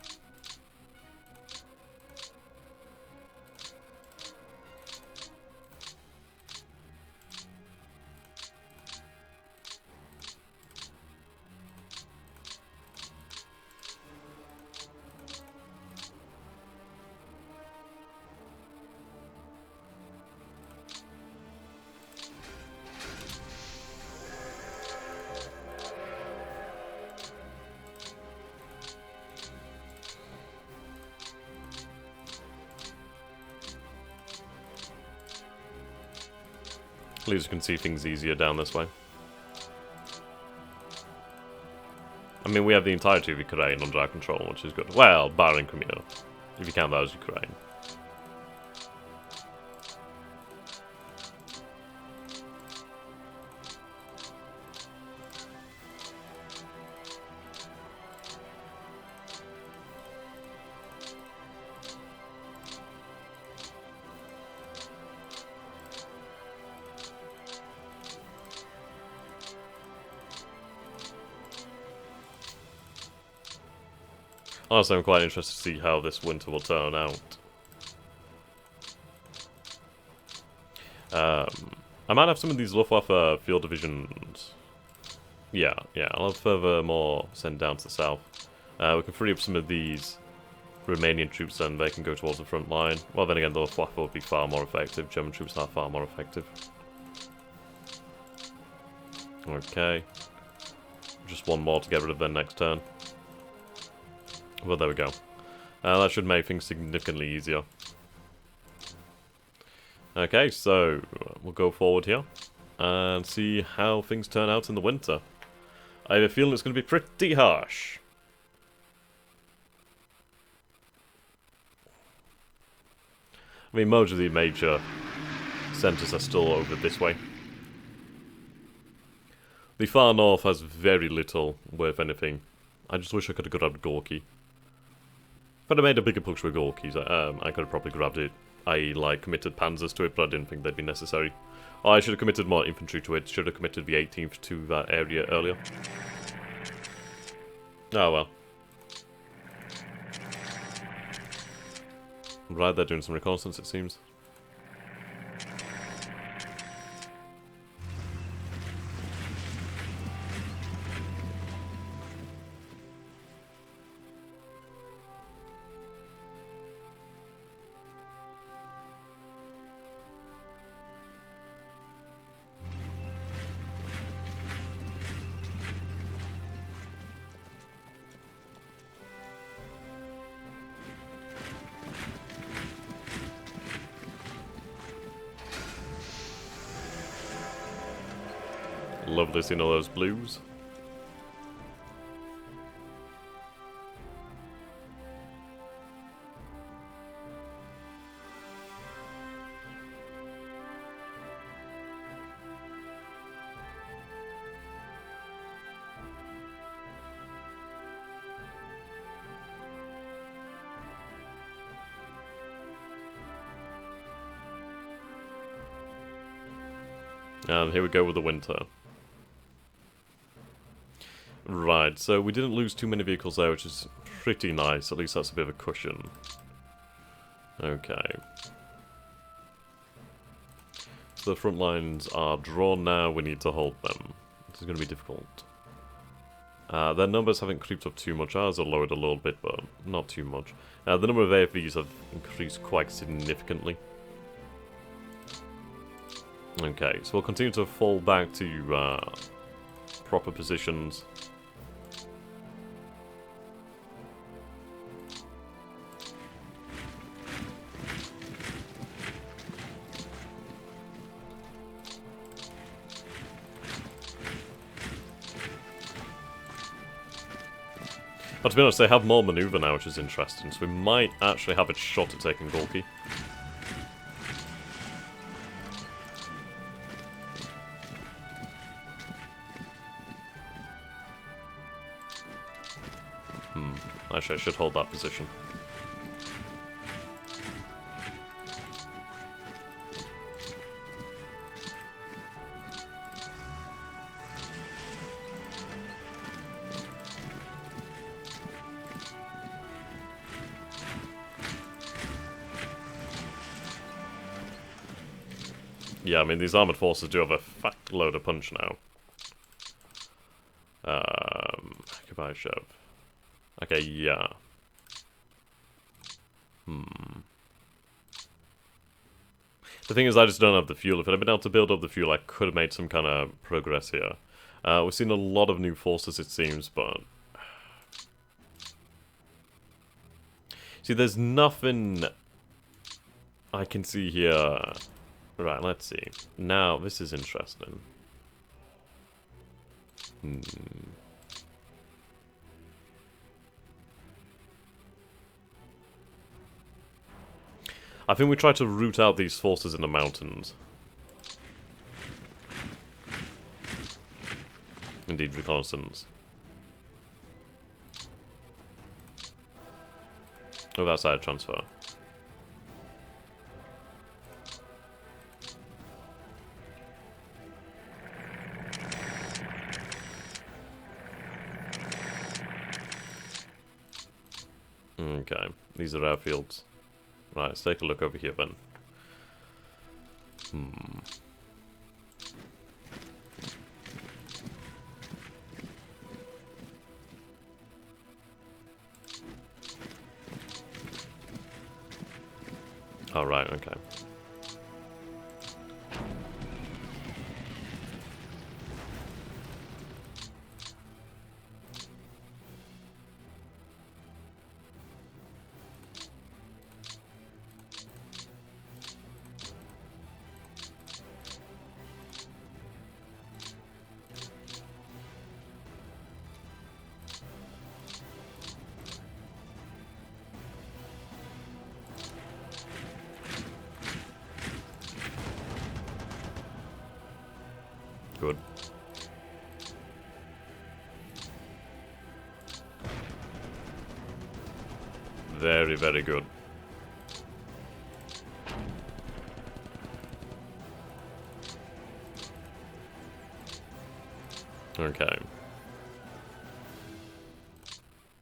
At least you can see things easier down this way. I mean, we have the entirety of Ukraine under our control, which is good. Well, barring Crimea, if you count that as Ukraine. Also, I'm quite interested to see how this winter will turn out. I might have some of these Luftwaffe field divisions. Yeah, I'll have further more sent down to the south. We can free up some of these Romanian troops and they can go towards the front line. Well, then again, the Luftwaffe will be far more effective. German troops are far more effective. Okay. Just one more to get rid of them next turn. Well, there we go. That should make things significantly easier. Okay, so we'll go forward here and see how things turn out in the winter. I have a feeling it's going to be pretty harsh. I mean, most of the major centres are still over this way. The far north has very little worth anything. I just wish I could have grabbed Gorky. If I'd have made a bigger push with Gorkies, I could have probably grabbed it. I like committed panzers to it, but I didn't think they'd be necessary. Oh, I should have committed more infantry to it. Should have committed the 18th to that area earlier. Oh well. Right, they're doing some reconnaissance, it seems. Lovely seeing all those blues. And here we go with the winter. Right, so we didn't lose too many vehicles there, which is pretty nice. At least that's a bit of a cushion. Okay. So the front lines are drawn now. We need to hold them. This is going to be difficult. Their numbers haven't creeped up too much. Ours are lowered a little bit, but not too much. The number of AFVs have increased quite significantly. Okay, so we'll continue to fall back to proper positions. But to be honest, they have more maneuver now, which is interesting, so we might actually have a shot at taking Gorky. Actually, I should hold that position. Yeah, I mean, these armoured forces do have a fat load of punch now. Goodbye, shove. Okay, yeah. The thing is, I just don't have the fuel. If I'd been able to build up the fuel, I could have made some kind of progress here. We've seen a lot of new forces, it seems, but... See, there's nothing I can see here. Right, let's see. Now, this is interesting. I think we try to root out these forces in the mountains. Indeed, reconnaissance. Oh, that's side transfer. Okay, these are airfields. Right, let's take a look over here then. Oh, right, okay. Good. Very, very good. Okay.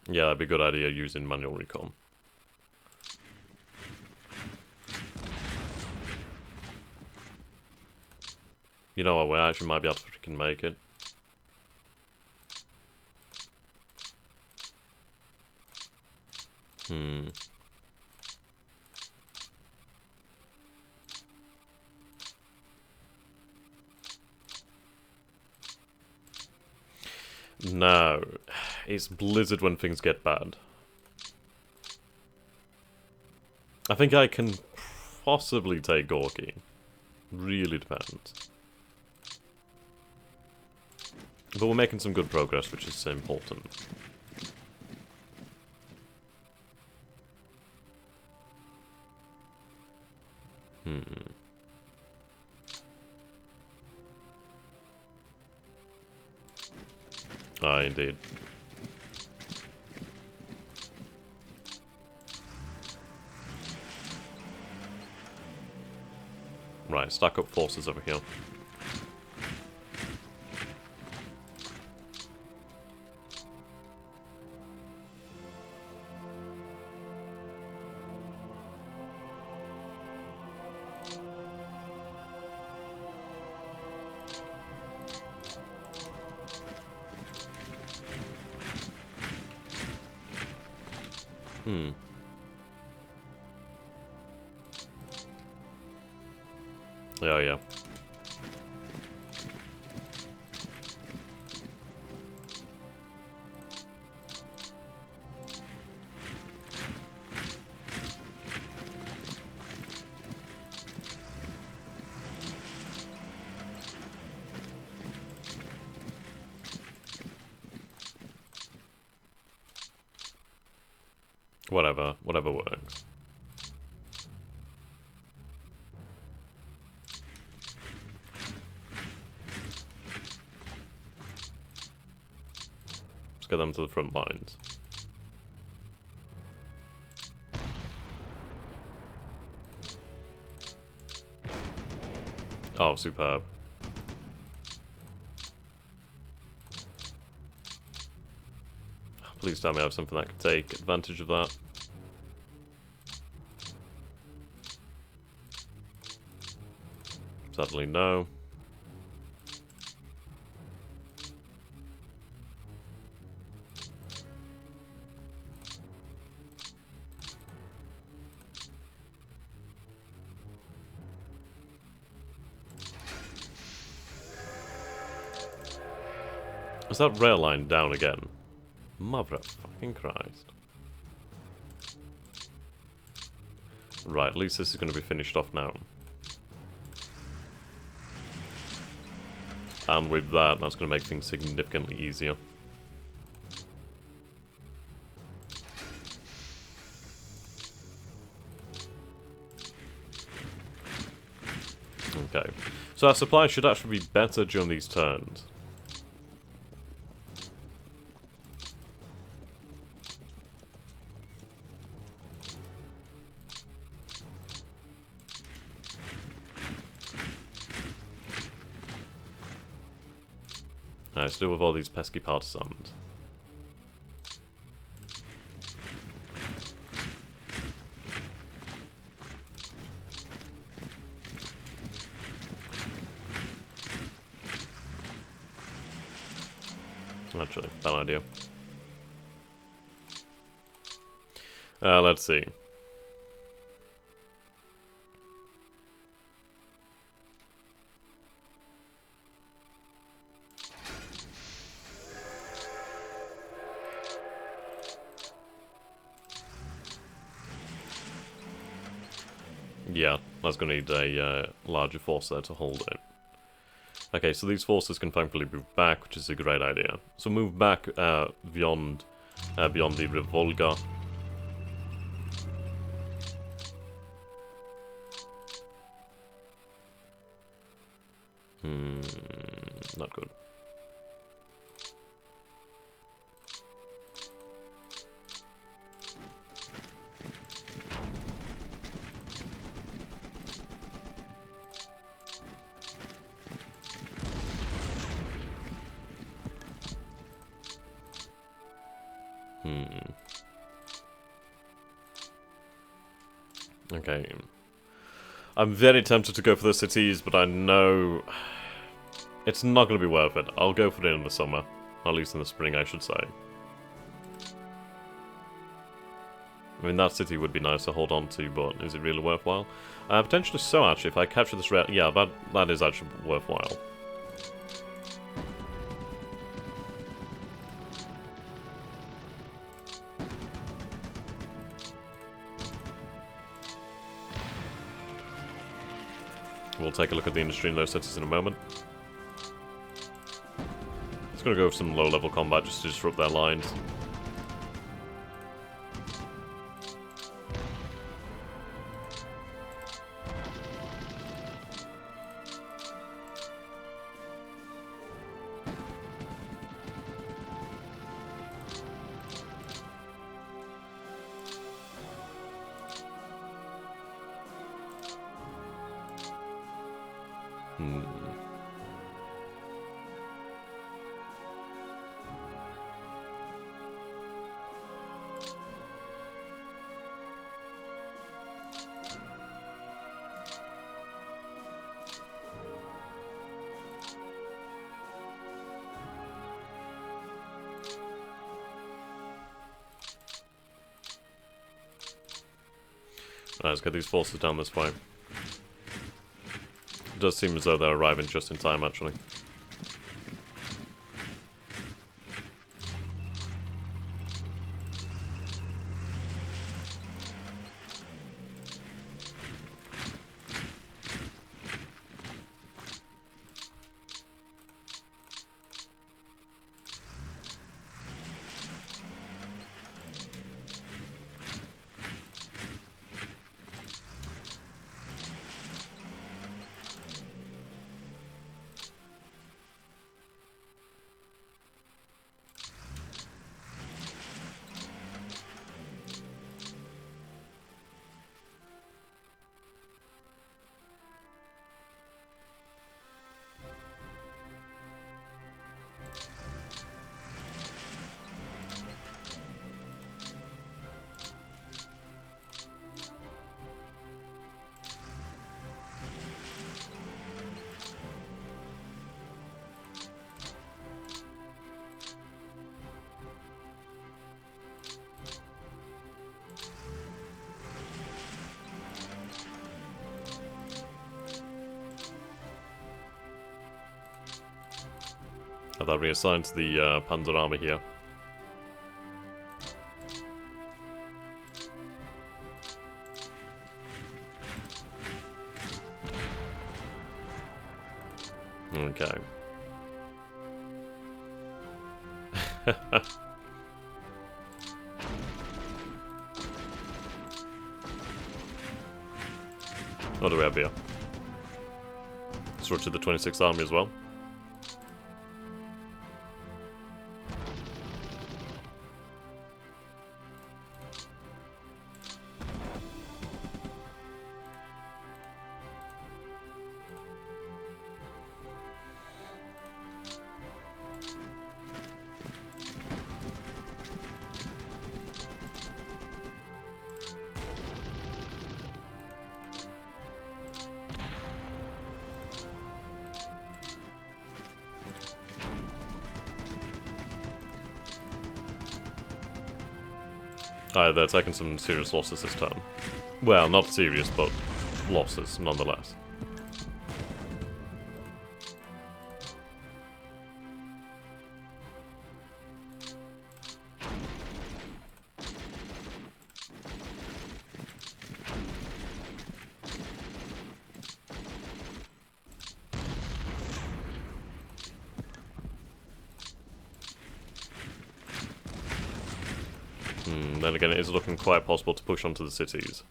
Yeah, that'd be a good idea using manual recon. You know what, we actually might be able to freaking make it. No. It's Blizzard when things get bad. I think I can possibly take Gorky. Really depends. But we're making some good progress, which is important. Ah, indeed. Right, stack up forces over here. Yeah, yeah. Whatever works. Let's get them to the front lines. Oh, superb. Please tell me I have something that can take advantage of that. Sadly, no. Is that rail line down again? Mother of fucking Christ. Right, at least this is going to be finished off now. And with that, that's going to make things significantly easier. Okay. So our supply should actually be better during these turns. Let's deal with all these pesky partisans. Actually, bad idea. Let's see. Yeah, that's going to need a larger force there to hold it. Okay, so these forces can thankfully move back, which is a great idea. So move back beyond the Volga. Not good. Okay. I'm very tempted to go for the cities, but I know it's not going to be worth it. I'll go for it in the summer. At least in the spring, I should say. I mean, that city would be nice to hold on to, but is it really worthwhile? Potentially so, actually. If I capture this rail... Yeah, that is actually worthwhile. We'll take a look at the industry in those cities in a moment. Just gonna go with some low-level combat just to disrupt their lines. Right, let's get these forces down this way. It does seem as though they're arriving just in time, actually. Have that reassigned to the Panzer army here. Okay. What do we have here? Structured the 26th Army as well. They're taking some serious losses this turn. Well, not serious, but losses, nonetheless. Then again, it is looking quite possible to push onto the cities.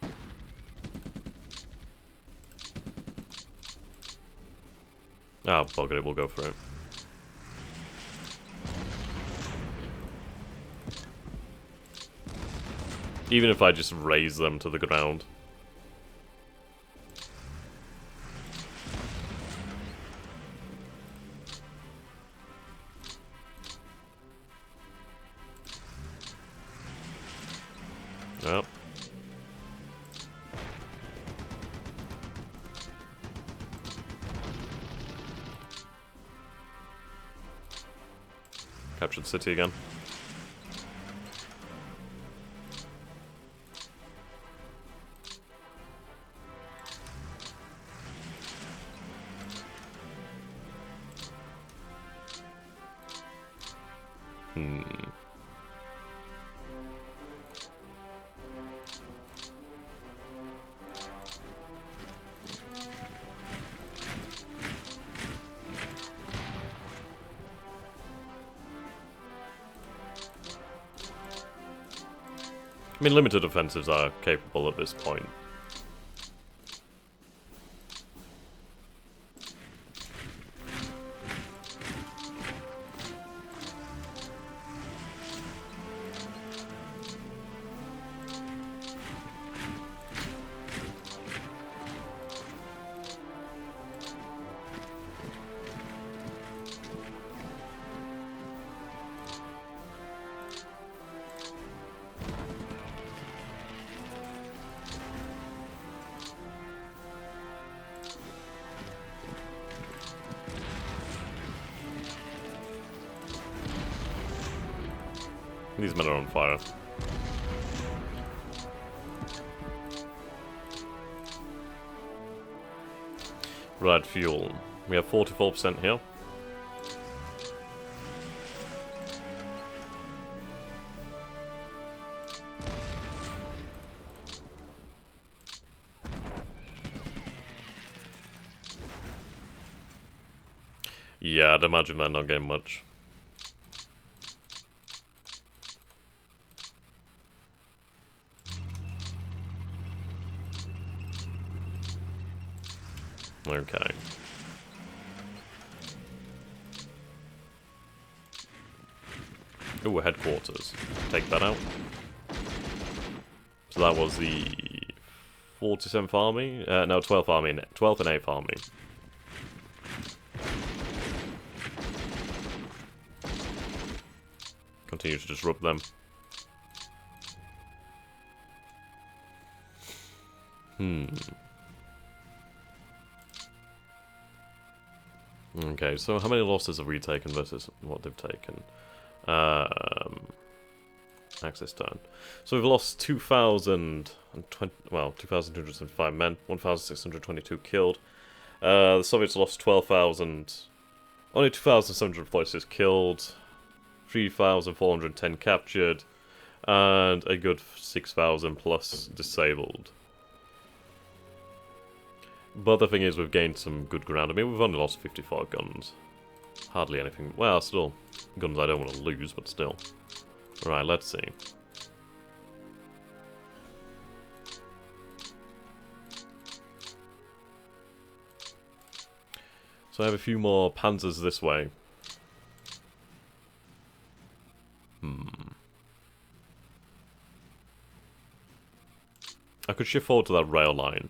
Ah, bugger it, we'll go for it. Even if I just raze them to the ground. Yep. Captured the city again. I mean, limited offensives are capable at this point. These men are on fire. Right, fuel. We have 44% here. Yeah, I'd imagine they're not getting much. Okay. Ooh, headquarters. Take that out. So that was the 47th Army? No, 12th Army. 12th and 8th Army. Continue to disrupt them. Okay, so how many losses have we taken versus what they've taken? Access turn. So we've lost 2,020, well, 2,205 men, 1,622 killed. The Soviets lost 12,000, only 2,746 killed, 3,410 captured, and a good 6,000 plus disabled. But the thing is, we've gained some good ground. I mean, we've only lost 54 guns. Hardly anything. Well, still, guns I don't want to lose, but still. Right, let's see. So I have a few more panzers this way. I could shift forward to that rail line.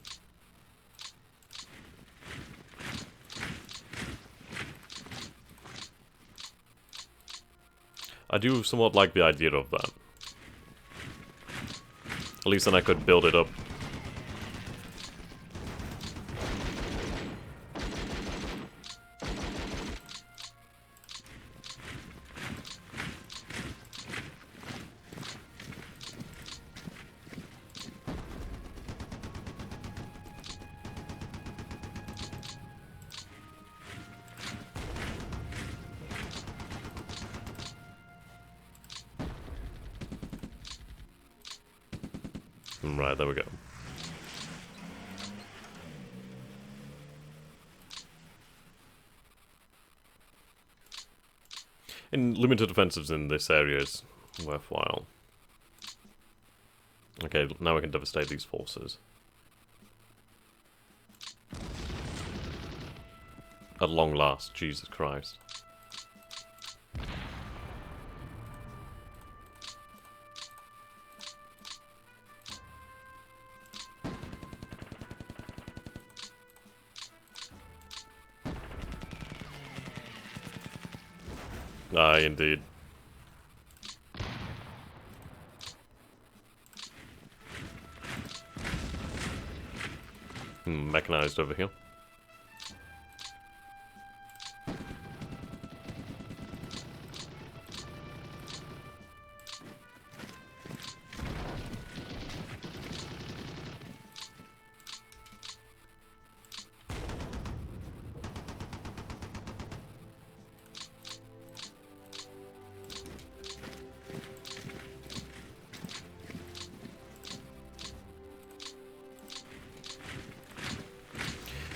I do somewhat like the idea of that. At least then I could build it up. Right, there we go. In limited offensives in this area is worthwhile. Okay, now we can devastate these forces. At long last, Jesus Christ. Aye, indeed. Mechanized over here.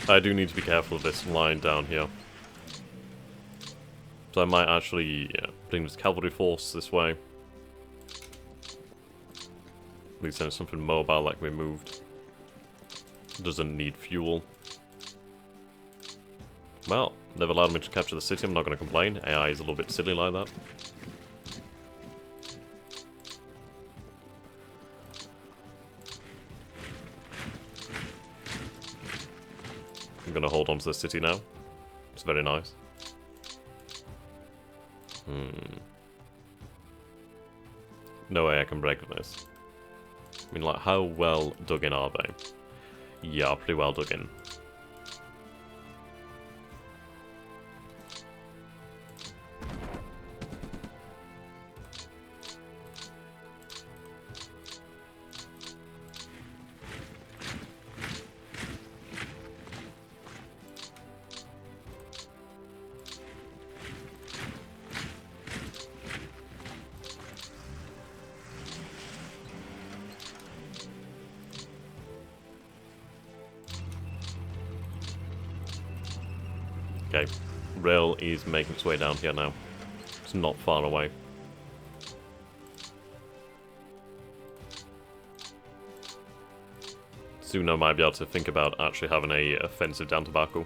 I do need to be careful of this line down here. So I might actually bring this cavalry force this way. At least there's something mobile that can be moved. Doesn't need fuel. Well, they've allowed me to capture the city, I'm not going to complain. AI is a little bit silly like that. I'm going to hold on to the city now. It's very nice. No way I can break this. I mean, like, how well dug in are they? Yeah, pretty well dug in. Okay, rail is making its way down here now. It's not far away. Soon I might be able to think about actually having a offensive down to Baku.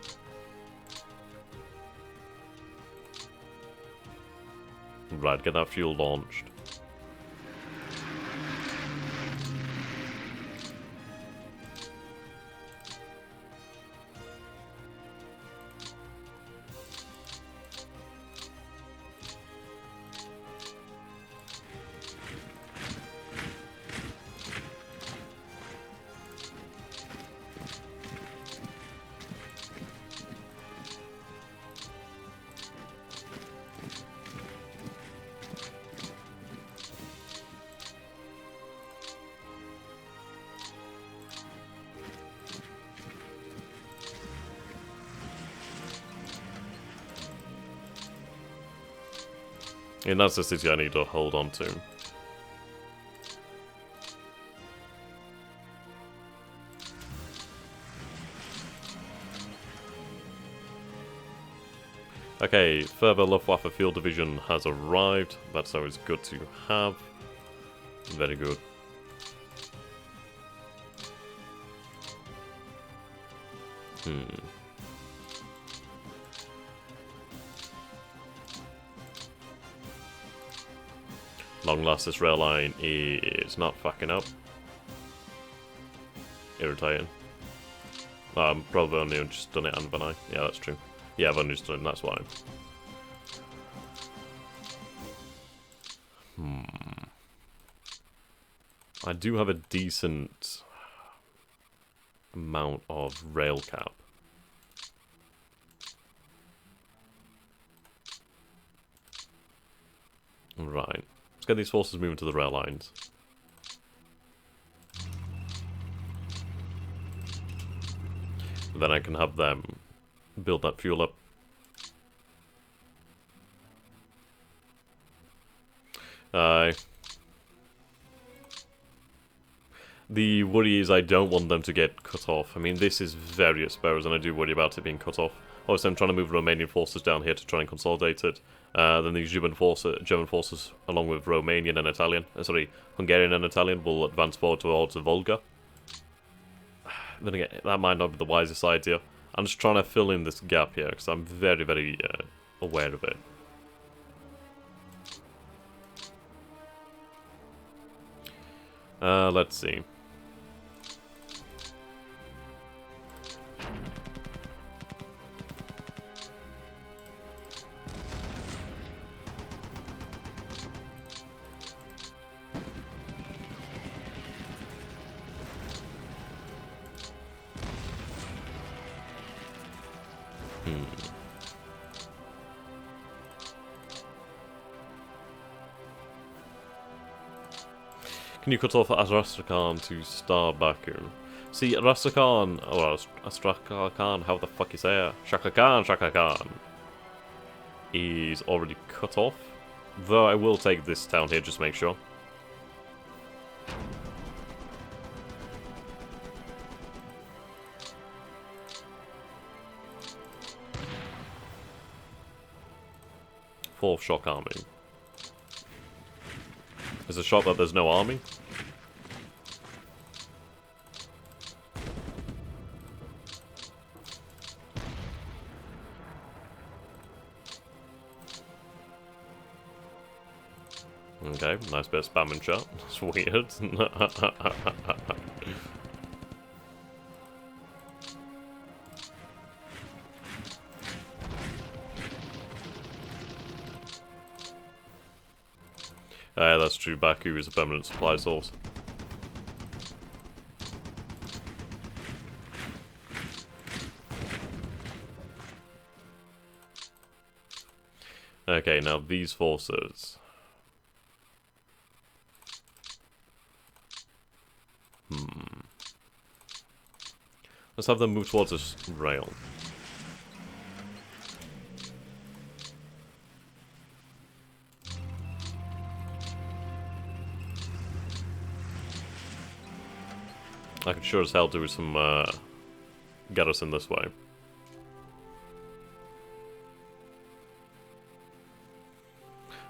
Right, get that fuel launched. And that's the city I need to hold on to. Okay, further Luftwaffe Field Division has arrived. That's always good to have. Very good. Long last, this rail line is not fucking up. Irritating. Probably only just done it, haven't I? Yeah, that's true. Yeah, I've only just done it, that's why. I do have a decent amount of rail cap. Right. Let's get these forces moving to the rail lines. Then I can have them build that fuel up. The worry is I don't want them to get cut off. I mean, this is very exposed, and I do worry about it being cut off. Obviously, I'm trying to move Romanian forces down here to try and consolidate it. Then these German forces, along with Romanian and Italian, Hungarian and Italian, will advance forward towards the Volga. Then again, that might not be the wisest idea. I'm just trying to fill in this gap here, because I'm very, very aware of it. Let's see. Can you cut off Astrakhan to start Baku? See, Astrakhan, or Astrakhan, how the fuck you say it? Shaka Khan, is already cut off. Though I will take this town here just to make sure. Fourth shock army. Is a shock that there's no army? Okay, nice bit of spam and shot. That's weird. Yeah, that's true. Baku is a permanent supply source. Okay, now these forces. Let's have them move towards this rail. I could sure as hell do some, get us in this way.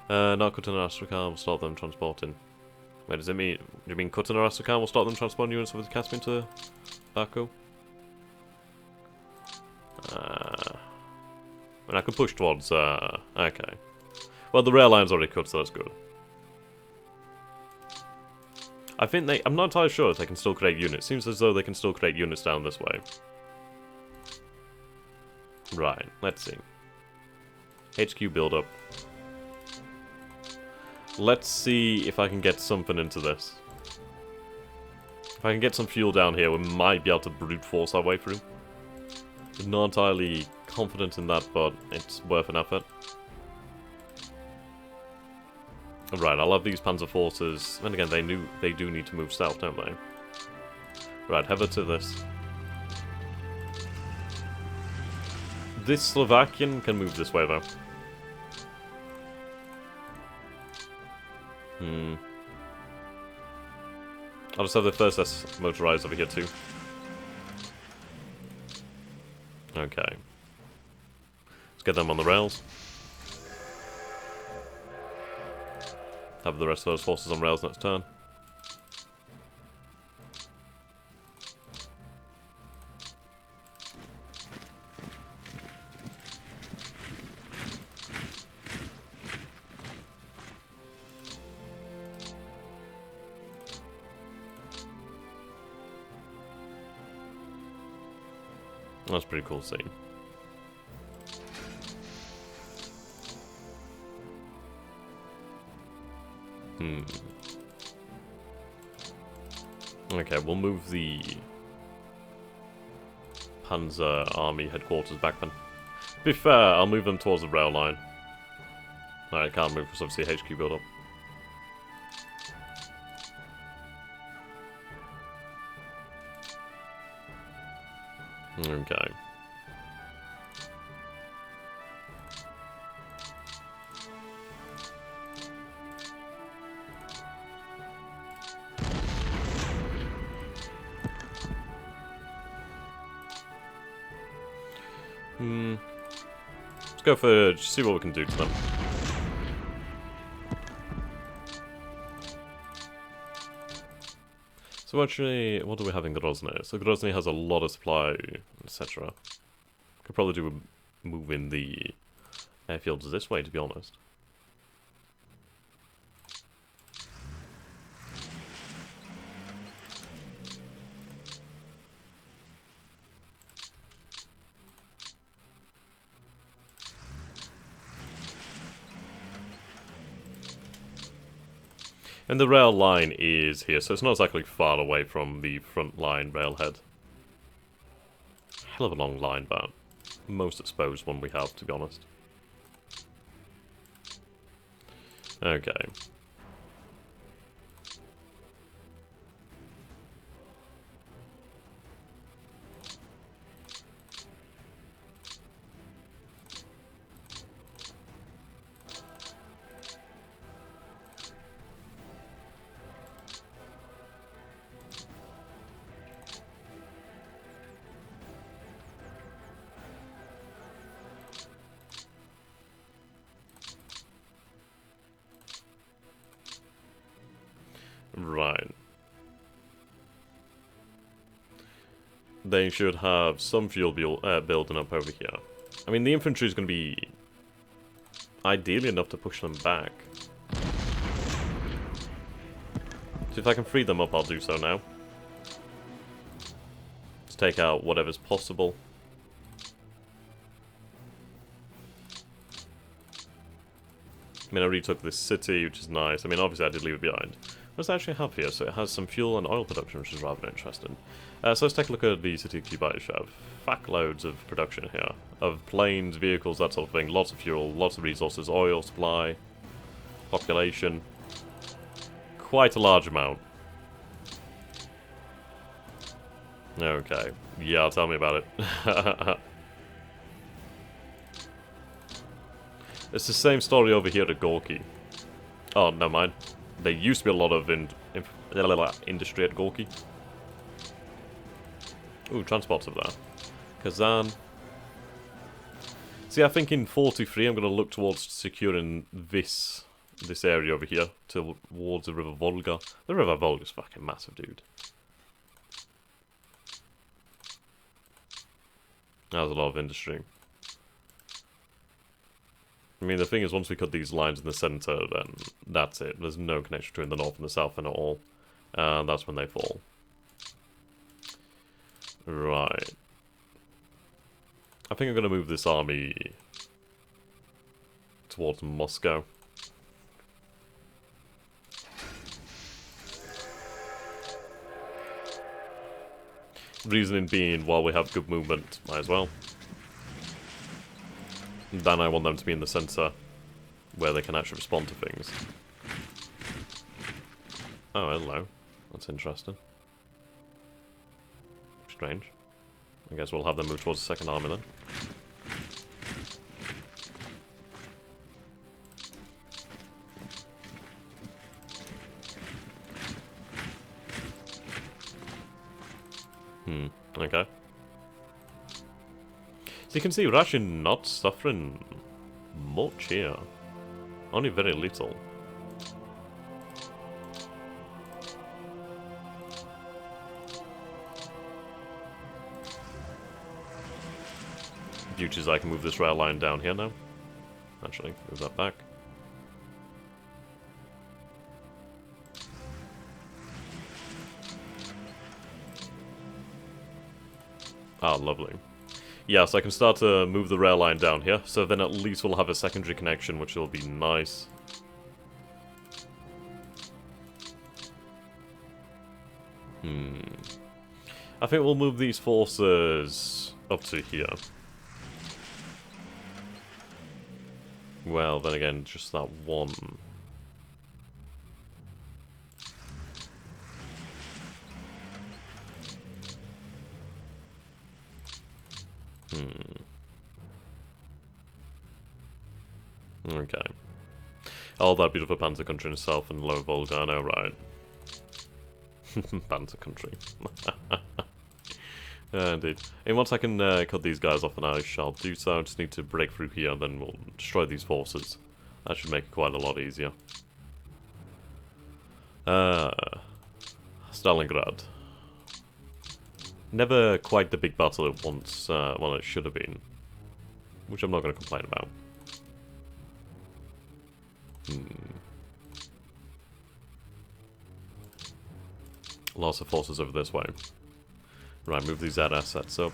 Not cutting an Astrakhan will stop them transporting. Wait, does it mean... Do you mean cutting an Astrakhan will stop them transporting units with the Caspian to Baku? I could push towards, okay. Well, the rail line's already cut, so that's good. I think I'm not entirely sure if they can still create units. Seems as though they can still create units down this way. Right, let's see. HQ build up. Let's see if I can get something into this. If I can get some fuel down here, we might be able to brute force our way through. Not entirely confident in that, but it's worth an effort. Right, I'll have these panzer forces. And again, they do need to move south, don't they? Right, head over to this. This Slovakian can move this way, though. I'll just have the first S motorized over here, too. Okay. Let's get them on the rails. Have the rest of those forces on rails next turn. That's a pretty cool scene. Okay, we'll move the Panzer Army headquarters back then. To be fair, I'll move them towards the rail line. Alright, can't move because obviously HQ build up. Okay. Let's go for, just see what we can do to them. So actually, what do we have in Grozny? So Grozny has a lot of supply, etc. Could probably do a move in the airfields this way, to be honest. And the rail line is here, so it's not exactly far away from the front line railhead. Hell of a long line, but most exposed one we have, to be honest. Okay. Right. They should have some fuel building up over here. I mean, the infantry is going to be ideally enough to push them back. So if I can free them up, I'll do so now. Let's take out whatever's possible. I mean, I retook this city, which is nice. I mean, obviously I did leave it behind. What does it actually have here? So it has some fuel and oil production, which is rather interesting. So let's take a look at the city of Grigsby. Fuck loads of production here. Of planes, vehicles, that sort of thing. Lots of fuel, lots of resources, oil, supply, population. Quite a large amount. Okay. Yeah, tell me about it. It's the same story over here at Gorky. Oh, never mind. There used to be a lot of industry at Gorky. Ooh, transports over there. Kazan. See, I think in 43 I'm going to look towards securing this area over here towards the River Volga. The River Volga is fucking massive, dude. There's a lot of industry. I mean, the thing is, once we cut these lines in the centre, then that's it. There's no connection between the north and the south at all. And that's when they fall. Right. I think I'm going to move this army towards Moscow. Reasoning being, while we have good movement, might as well. Then I want them to be in the centre, where they can actually respond to things. Oh, hello. That's interesting. Strange. I guess we'll have them move towards the second army then. Okay. So you can see we're actually not suffering much here. Only very little. Beauty is I can move this rail line down here now. Actually, move that back. Ah, lovely. Yeah, so I can start to move the rail line down here, so then at least we'll have a secondary connection, which will be nice. I think we'll move these forces up to here. Well, then again, just that one. Okay. Oh, that beautiful Panzer country in itself and Lower Volga, I know, right? Panzer country. Indeed. And once I can cut these guys off, and I shall do so. I just need to break through here, and then we'll destroy these forces. That should make it quite a lot easier. Stalingrad. Never quite the big battle it once, well, it should have been. Which I'm not going to complain about. Lots of forces over this way. Right, move these ad assets up.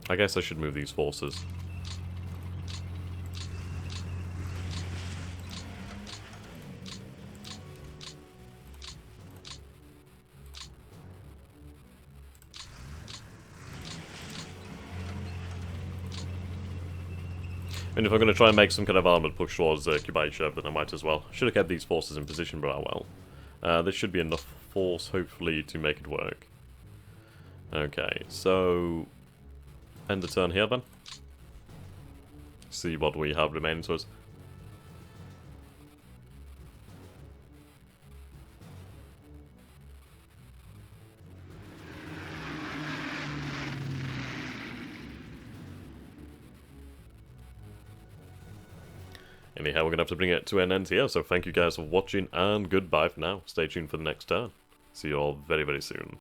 I guess I should move these forces. And if I'm going to try and make some kind of armoured push towards Kubaishev, then I might as well. Should have kept these forces in position, but oh well. There should be enough force, hopefully, to make it work. Okay, so... end the turn here, then. See what we have remaining to us. Anyhow, we're going to have to bring it to an end here, so thank you guys for watching, and goodbye for now. Stay tuned for the next turn. See you all very, very soon.